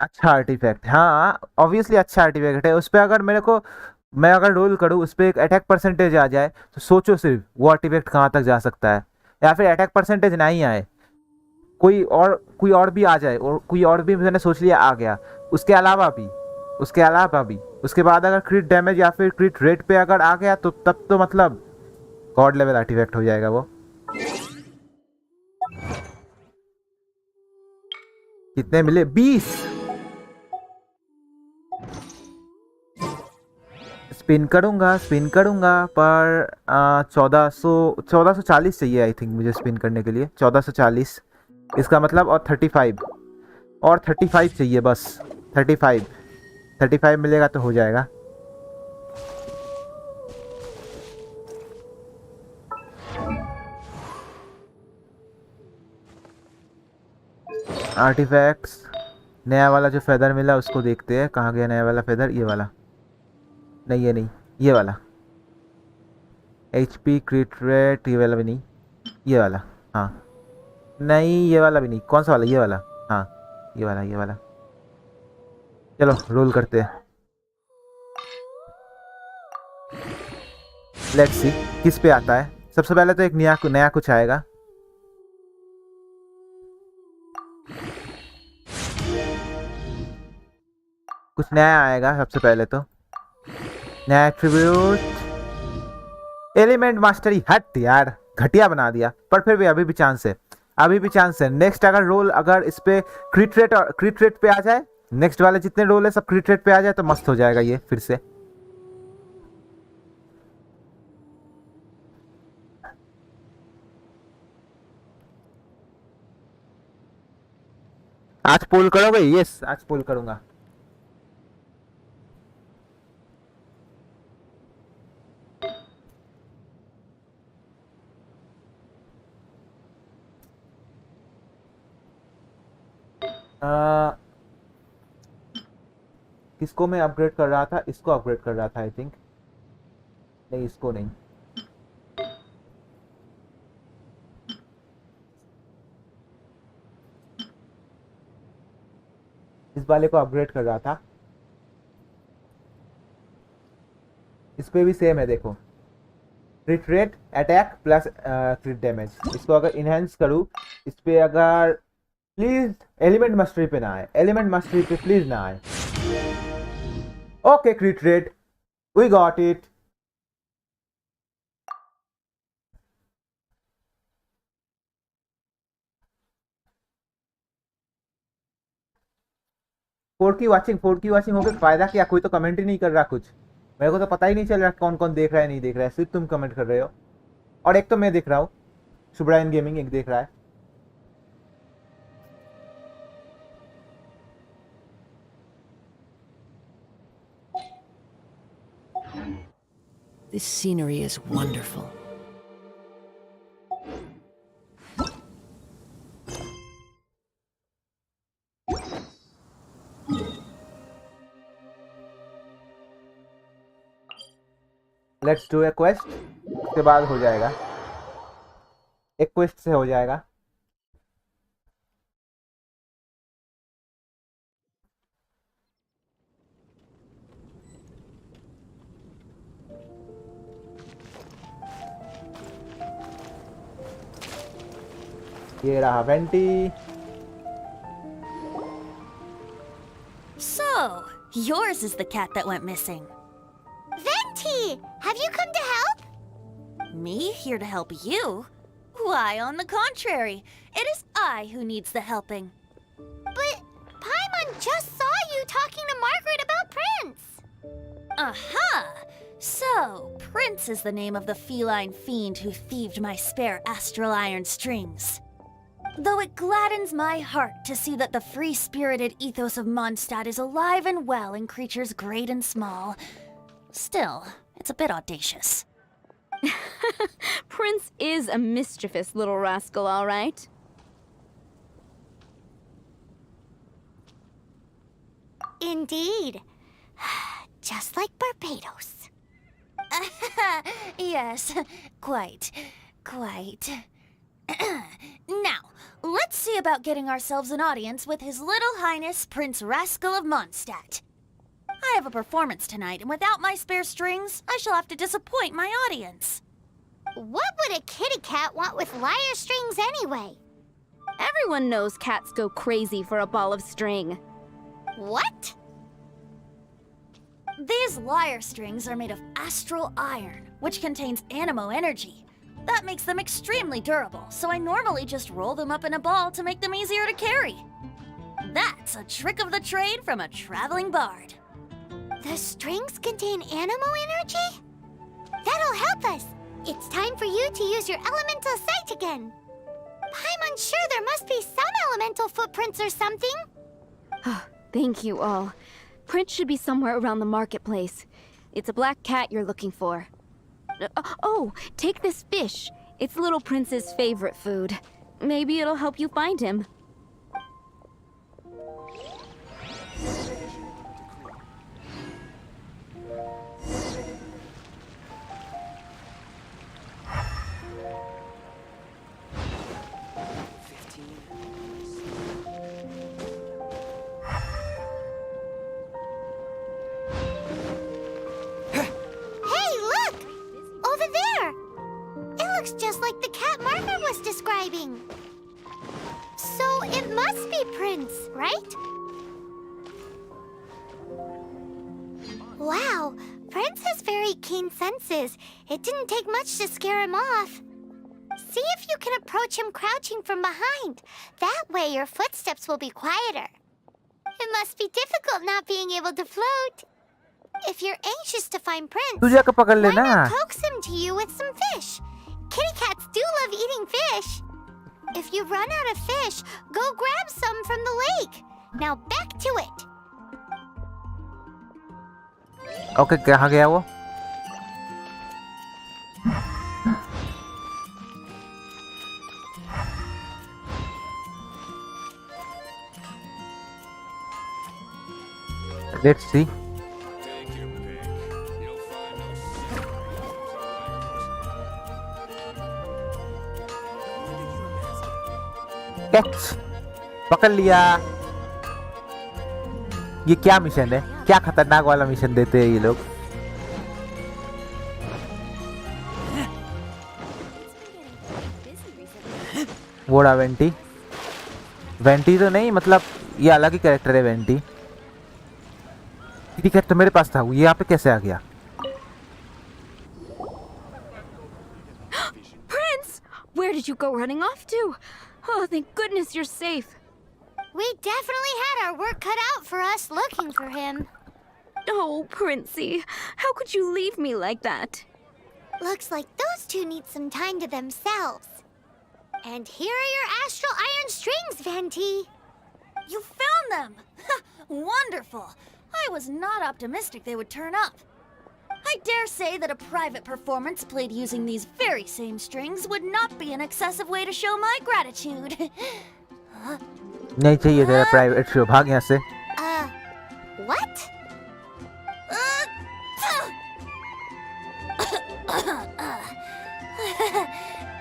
अच्छा आर्टिफैक्ट, हाँ ऑब्वियसली अच्छा आर्टिफैक्ट है। उस पर अगर मैं अगर रोल करूँ, उस पर एक अटैक परसेंटेज आ जाए तो सोचो सिर्फ वो आर्टिफैक्ट कहाँ तक जा सकता है। या फिर अटैक परसेंटेज नहीं आए, कोई और भी आ जाए, और कोई और भी मैंने सोच लिया आ गया, उसके अलावा भी उसके बाद अगर क्रिट डैमेज या फिर क्रिट रेट पे अगर आ गया तो तब तो मतलब गॉड लेवल आर्टिफैक्ट हो जाएगा वो। कितने मिले? 20। स्पिन करूंगा पर 1440 चाहिए आई थिंक मुझे स्पिन करने के लिए। 1440 इसका मतलब, और 35 चाहिए बस। 35 35 मिलेगा तो हो जाएगा। आर्टिफैक्ट्स, नया वाला जो फेदर मिला उसको देखते हैं। कहाँ गया नया वाला फेदर? ये वाला नहीं, ये नहीं, ये वाला। HP क्रिट रेट, ये वाला भी नहीं, ये वाला। हाँ नहीं, ये वाला भी नहीं। कौन सा वाला? ये वाला। हाँ ये वाला, ये वाला। चलो रोल करते हैं। लेट्स सी किस पे आता है। सबसे पहले तो एक नया कुछ आएगा। कुछ नया आएगा सबसे पहले तो। नया एट्रीब्यूट, एलिमेंट मास्टरी। हट यार, घटिया बना दिया। पर फिर भी अभी भी चांस है, अभी भी चांस है। नेक्स्ट अगर रोल अगर इस पे क्रिट रेट पे आ जाए, नेक्स्ट वाले जितने रोल है सब क्रिट रेट पे आ जाए तो मस्त हो जाएगा ये फिर से। आज पोल करोगे? यस, आज पोल करूंगा। किसको मैं अपग्रेड कर रहा था? इसको अपग्रेड कर रहा था आई थिंक। नहीं, इसको नहीं। इस वाले को अपग्रेड कर रहा था। इस पे भी सेम है, देखो। क्रिट रेट, अटैक प्लस क्रिट डैमेज। इसको अगर इनहेंस करूँ, इस पे अगर प्लीज एलिमेंट मास्टरी पे ना आए, एलिमेंट मास्टरी पे प्लीज ना आए। Okay crit rate, we got it. Four की वाचिंग होकर फायदा क्या? कोई तो कमेंट ही नहीं कर रहा कुछ। मेरे को तो पता ही नहीं चल रहा कौन कौन देख रहा है नहीं देख रहा है। सिर्फ तुम कमेंट कर रहे हो। और एक तो मैं देख रहा हूँ, सुब्रायन गेमिंग एक देख रहा है। This scenery is wonderful. Let's do A quest. उसके बाद हो जाएगा, एक क्वेस्ट से हो जाएगा। ये रहा vanity. So, yours is the cat that went missing. Venti! Have you come to help? Me here to help you? Why, on the contrary, it is I who needs the helping. But Paimon just saw you talking to Margaret about Prince. Aha! So, Prince is the name of the feline fiend who thieved my spare astral iron strings. Though it gladdens my heart to see that the free-spirited ethos of Mondstadt is alive and well in creatures great and small, still, it's a bit audacious. Prince is a mischievous little rascal, all right. Indeed. Just like Barbados. Yes, quite. Now, let's see about getting ourselves an audience with His Little Highness Prince Rascal of Mondstadt. I have a performance tonight, and without my spare strings, I shall have to disappoint my audience. What would a kitty cat want with lyre strings anyway? Everyone knows cats go crazy for a ball of string. What? These lyre strings are made of astral iron, which contains animo energy. That makes them extremely durable, so I normally just roll them up in a ball to make them easier to carry. That's a trick of the trade from a traveling bard. The strings contain animo energy? That'll help us. It's time for you to use your elemental sight again. Paimon's sure there must be some elemental footprints or something. Thank you all. Prince should be somewhere around the marketplace. It's a black cat you're looking for. Oh, take this fish. It's Little Prince's favorite food. Maybe it'll help you find him. Just like the cat Margaret was describing. So it must be Prince, right? Wow, Prince has very keen senses. It didn't take much to scare him off. See if you can approach him crouching from behind. That way your footsteps will be quieter. It must be difficult not being able to float. If you're anxious to find Prince, तू जाकर पकड़ why लेना. not coax him to you with some fish? Kitty cats do love eating fish. If you run out of fish, go grab some from the lake. Now back to it. Okay कहाँ गया वो? Let's see. Catch पकड़ लिया. ये क्या mission है? क्या खतरनाक वाला मिशन देते हैं ये लोग. वोड़ा वेंटी. वेंटी तो नहीं, मतलब ये अलग ही कैरेक्टर है वेंटी. ठीक है, तो मेरे पास था. ये यहाँ पे कैसे आ गया? Prince! Where did you go running off to? Oh, thank goodness you're safe. We definitely had our work cut out for us looking for him. Oh, Princey, how could you leave me like that? Looks like those two need some time to themselves. And here are your astral iron strings, Venti. You found them! Wonderful! I was not optimistic they would turn up. I dare say that a private performance played using these very same strings would not be an excessive way to show my gratitude. नहीं चाहिए तेरा private show. भाग यहाँ से. What?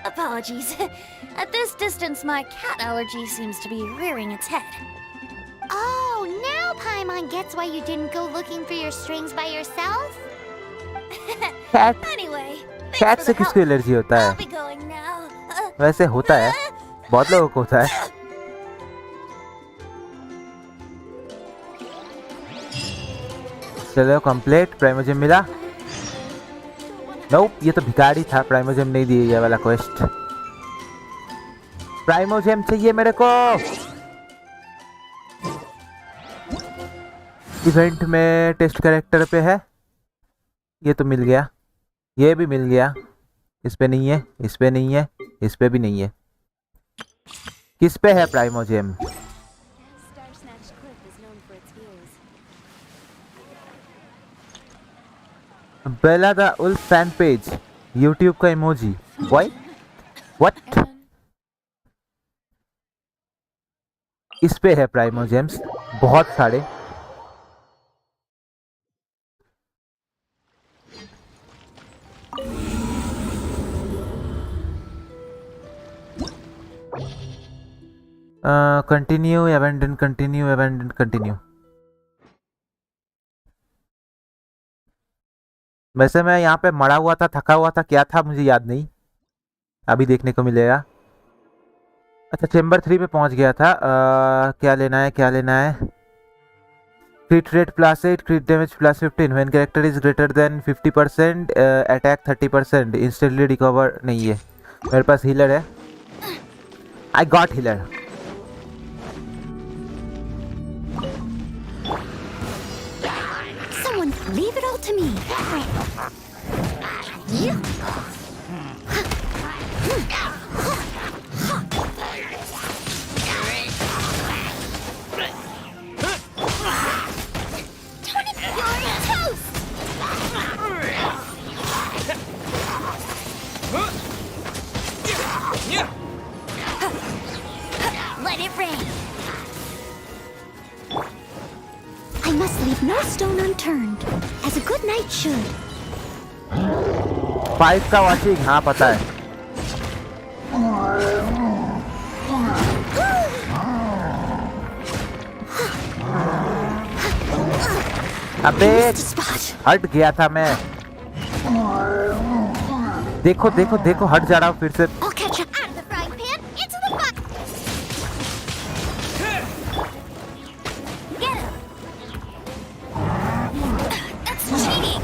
Apologies. At this distance, my cat allergy seems to be rearing its head. Oh, now Paimon gets why you didn't go looking for your strings by yourself? Cat. Anyway, cat से किसको allergy होता I'll है? be going now. वैसे होता है, बहुत लोगों को होता है. चलो कंप्लीट. प्राइमोजेम मिला? नोप, ये तो भिखारी था. प्राइमोजेम नहीं दिए ये वाला क्वेस्ट. प्राइमोजेम चाहिए मेरे को. इवेंट में टेस्ट कैरेक्टर पे है. ये तो मिल गया. ये भी मिल गया. इस पे नहीं है, इस पे नहीं है, इस पे भी नहीं है. किस पे है Primogem? Bella the wolf fan page. YouTube का इमोजी. व्हाट? इस पे है प्राइमोजेम्स बहुत सारे. Continue, abandon, continue, abandon, continue. वैसे मैं यहाँ पे मरा हुआ था, थका हुआ था, क्या था मुझे याद नहीं. अभी देखने को मिलेगा. अच्छा, चेंबर 3 पे पहुँच गया था. क्या लेना है, क्या लेना है? क्रिट rate +8, क्रिट damage +15. When character is greater than 50%, attack 30%, instantly recover. नहीं है मेरे पास. हीलर है. I got healer. Someone leave it all to me. Let it rain. I must leave no stone unturned, as a good knight should. 5 का watching, हाँ पता है। अबे हट गया था मैं। देखो देखो देखो, हट जा रहा हूँ फिर से। I'll catch up out of the frying pan into the pot. Get him. That's cheating.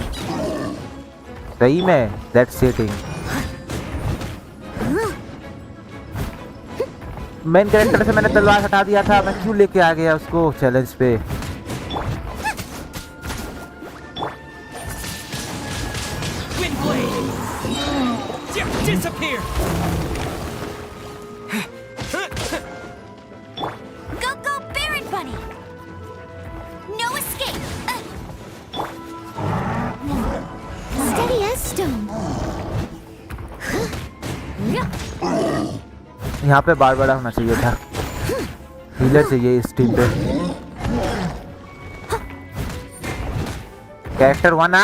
सही में, that's cheating। मेन कैरेक्टर से मैंने तलवार हटा दिया था, मैं क्यों लेके आ गया उसको चैलेंज पे। Disappear! Go, go, Baron Bunny! No escape! Steady as stone. यहाँ पे बार बड़ा होना चाहिए था। हीलर चाहिए इस टीम पे। कैरेक्टर 1 आ।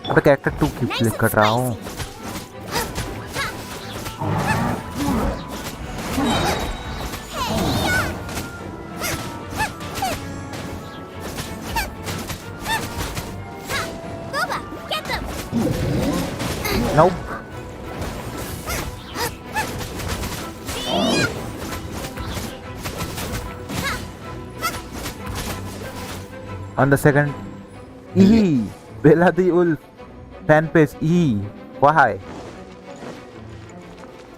अबे कैरेक्टर 2 क्यों क्लिक कर रहा हूँ? Booba, get them. Nope. On the second, Bella the Wolf fan page why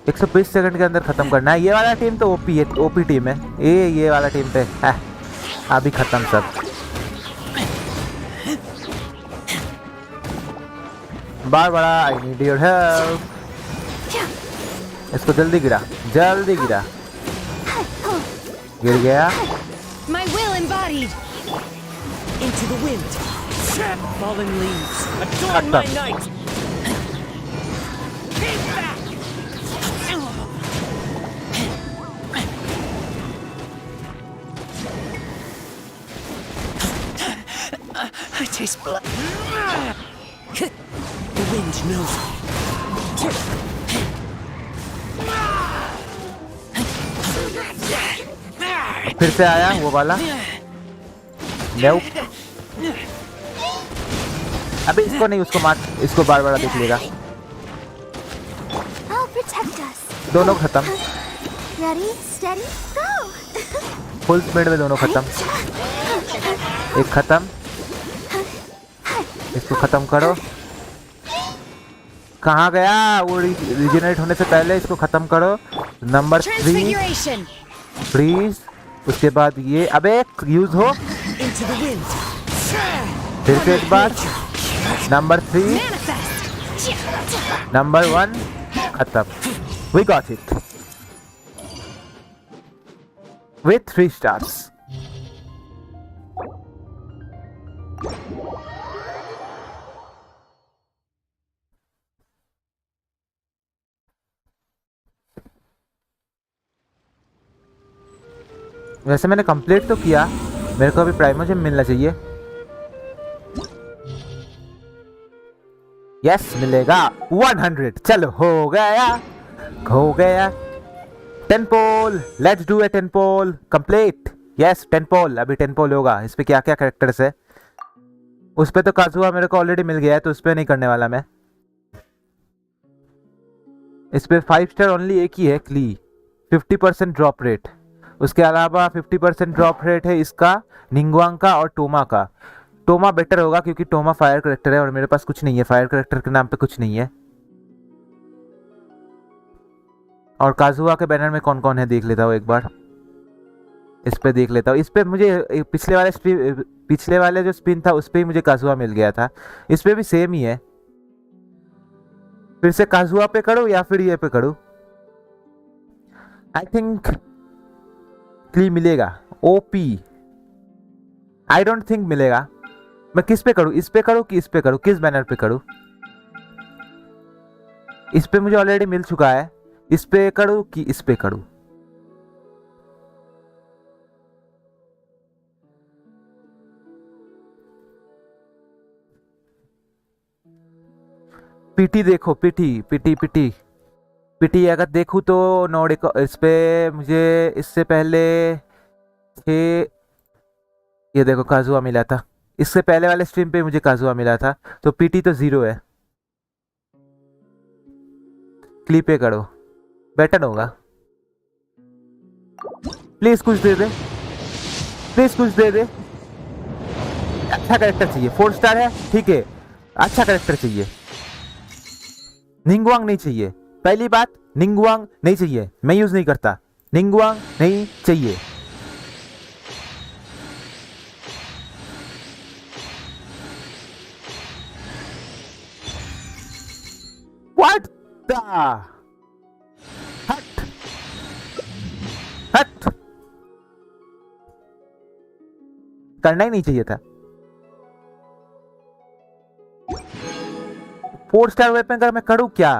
120 second के अंदर खत्म करना है। ये वाला टीम तो ओपी है, ओपी टीम है। ये वाला टीम पे है अभी खत्म सब। बार बड़ा आई नीड योर हेल्प। इसको जल्दी गिरा, जल्दी गिरा। गिर गया। My will embodied! Into the wind. Falling leaves. Adorn my night! Keep back! I taste blood. The wind knows me. फिर से आया वो वाला। Nope. अबे इसको नहीं, उसको मार, इसको बार बार देख लेगा। I'll protect us. दोनों खत्म। Ready, steady, go. Full speed में दोनों खत्म। एक खत्म। इसको खत्म करो। कहाँ गया वो? रिजेनरेट होने से पहले इसको खत्म करो। Number 3 freeze. उसके बाद ये अबे यूज हो। फिर से एक बार। नंबर 3 नंबर 1 खत्म। We got it with 3 stars. वैसे मैंने कंप्लीट तो किया, मेरे को अभी प्राइमोजेम मिलना चाहिए। यस मिलेगा 100। चलो हो गया, हो गया। 10 poll, let's do a 10 poll complete. Yes 10 poll, अभी 10 पोल होगा। इस पे क्या क्या कैरेक्टर्स है? उस पे तो काजुआ मेरे को ऑलरेडी मिल गया है, तो उस पे नहीं करने वाला मैं। इस पे 5 स्टार ओनली एक ही है, क्ली। 50% ड्रॉप रेट। उसके अलावा 50% ड्रॉप रेट है इसका, निंगवांग का और टोमा का। टोमा बेटर होगा क्योंकि टोमा फायर करेक्टर है और मेरे पास कुछ नहीं है, फायर करेक्टर के नाम पे कुछ नहीं है। और काजुआ के बैनर में कौन कौन है देख लेता हूँ एक बार। इस पे देख लेता हूँ। इस पे मुझे पिछले वाले जो स्पिन था उस पे ही मुझे काजुआ मिल गया था। इस पे भी सेम ही है। फिर से काजुआ पे करूँ या फिर ये पे करूँ? आई थिंक क्ली मिलेगा। ओपी आई डोंट थिंक मिलेगा। मैं किस पे करूँ? इस पे करूँ कि इस पे करूँ? किस बैनर पे करूँ? इस पे मुझे ऑलरेडी मिल चुका है। इस पे करूँ कि इस पे करूँ? पीटी देखो, पीटी पीटी पीटी पीटी अगर देखूँ तो नॉर्डिक इस पे मुझे इससे पहले 6, ये देखो काजुआ मिला था। इससे पहले वाले स्ट्रीम पे मुझे काजुआ मिला था, तो पीटी तो 0 है। क्लिप पे करो, बेटर होगा। प्लीज कुछ दे दे, प्लीज कुछ दे दे। अच्छा कैरेक्टर चाहिए, 4 स्टार है ठीक है, अच्छा कैरेक्टर चाहिए। निंगवांग नहीं चाहिए, पहली बात निंगवांग नहीं चाहिए, मैं यूज नहीं करता। निंगवांग नहीं चाहिए। What the? हट हट, करना ही नहीं चाहिए था। 4 स्टार वेपन कर मैं करूं क्या?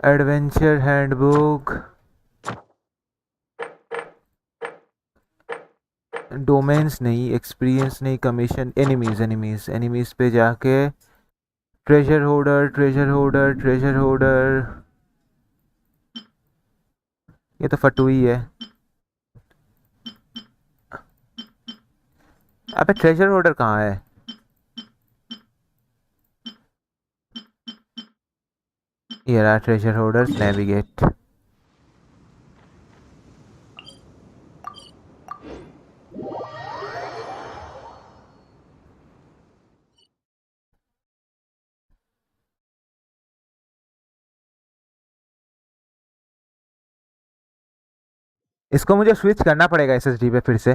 एडवेंचर हैंडबुक, डोमेन्स नहीं, एक्सपीरियंस नहीं, कमीशन, एनिमीज एनिमीज एनिमीज पे जाके treasure holder treasure holder treasure holder, ये तो फटुई है। अबे ट्रेजर होल्डर कहाँ है? ये रहा ट्रेजर होल्डर्स, नेविगेट। इसको मुझे स्विच करना पड़ेगा एसएसडी पे फिर से,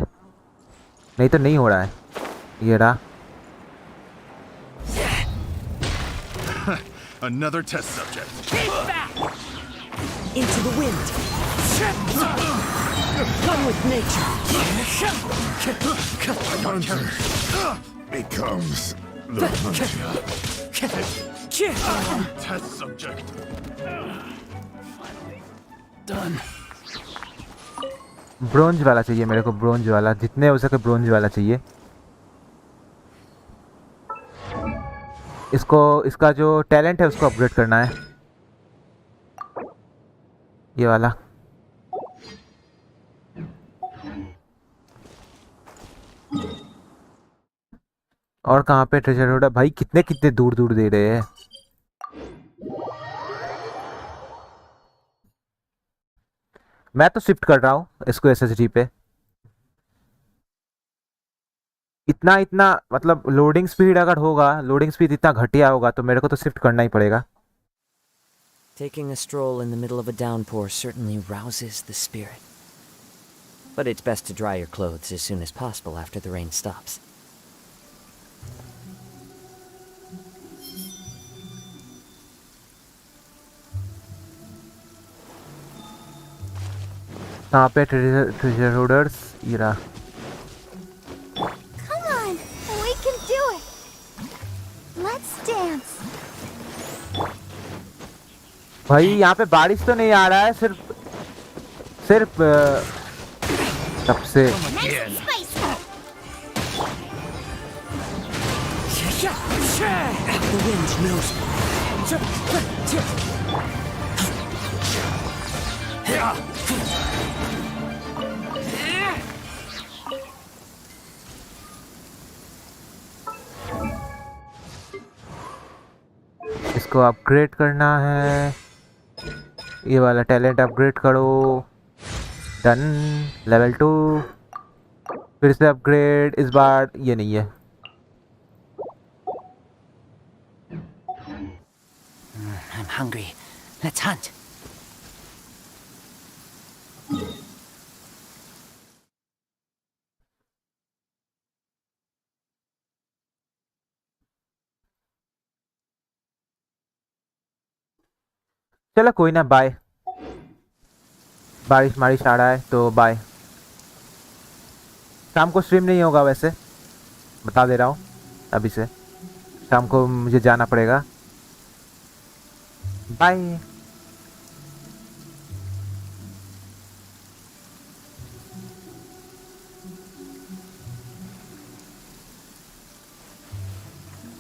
नहीं तो नहीं हो रहा है। ये रहा। Another test subject. Into the wind. Come with nature. Hunter becomes the hunter. Test subject. Done. Bronze वाला चाहिए मेरे को, ब्रोंज वाला, जितने हो सके ब्रोंज वाला चाहिए। इसको, इसका जो टैलेंट है उसको अपग्रेड करना है, ये वाला। और कहाँ पे ट्रेजर होल्डर? भाई कितने कितने दूर दूर दे रहे हैं। मैं तो शिफ्ट कर रहा हूँ इसको एसएसडी पे। इतना इतना मतलब लोडिंग स्पीड अगर होगा, लोडिंग स्पीड इतना घटिया होगा तो मेरे को तो शिफ्ट करना ही पड़ेगा। Taking a stroll in the middle of a downpour certainly rouses the spirit. But it's best to dry your clothes as soon as possible after the rain stops. कहाँ पे ट्रेजर होल्डर्स? ये रहा। Come on, we can do it. Let's dance. भाई यहाँ पे बारिश तो नहीं आ रहा है, सिर्फ तब से। Nice and spicy. The wind knows. इसको अपग्रेड करना है, ये वाला टैलेंट अपग्रेड करो। Done, level 2। फिर से अपग्रेड, इस बार ये नहीं है। I'm hungry. Let's hunt. चलो कोई ना, बाय। बारिश मारिश आ रहा है तो बाय। शाम को स्ट्रीम नहीं होगा वैसे, बता दे रहा हूँ अभी से। शाम को मुझे जाना पड़ेगा। बाय।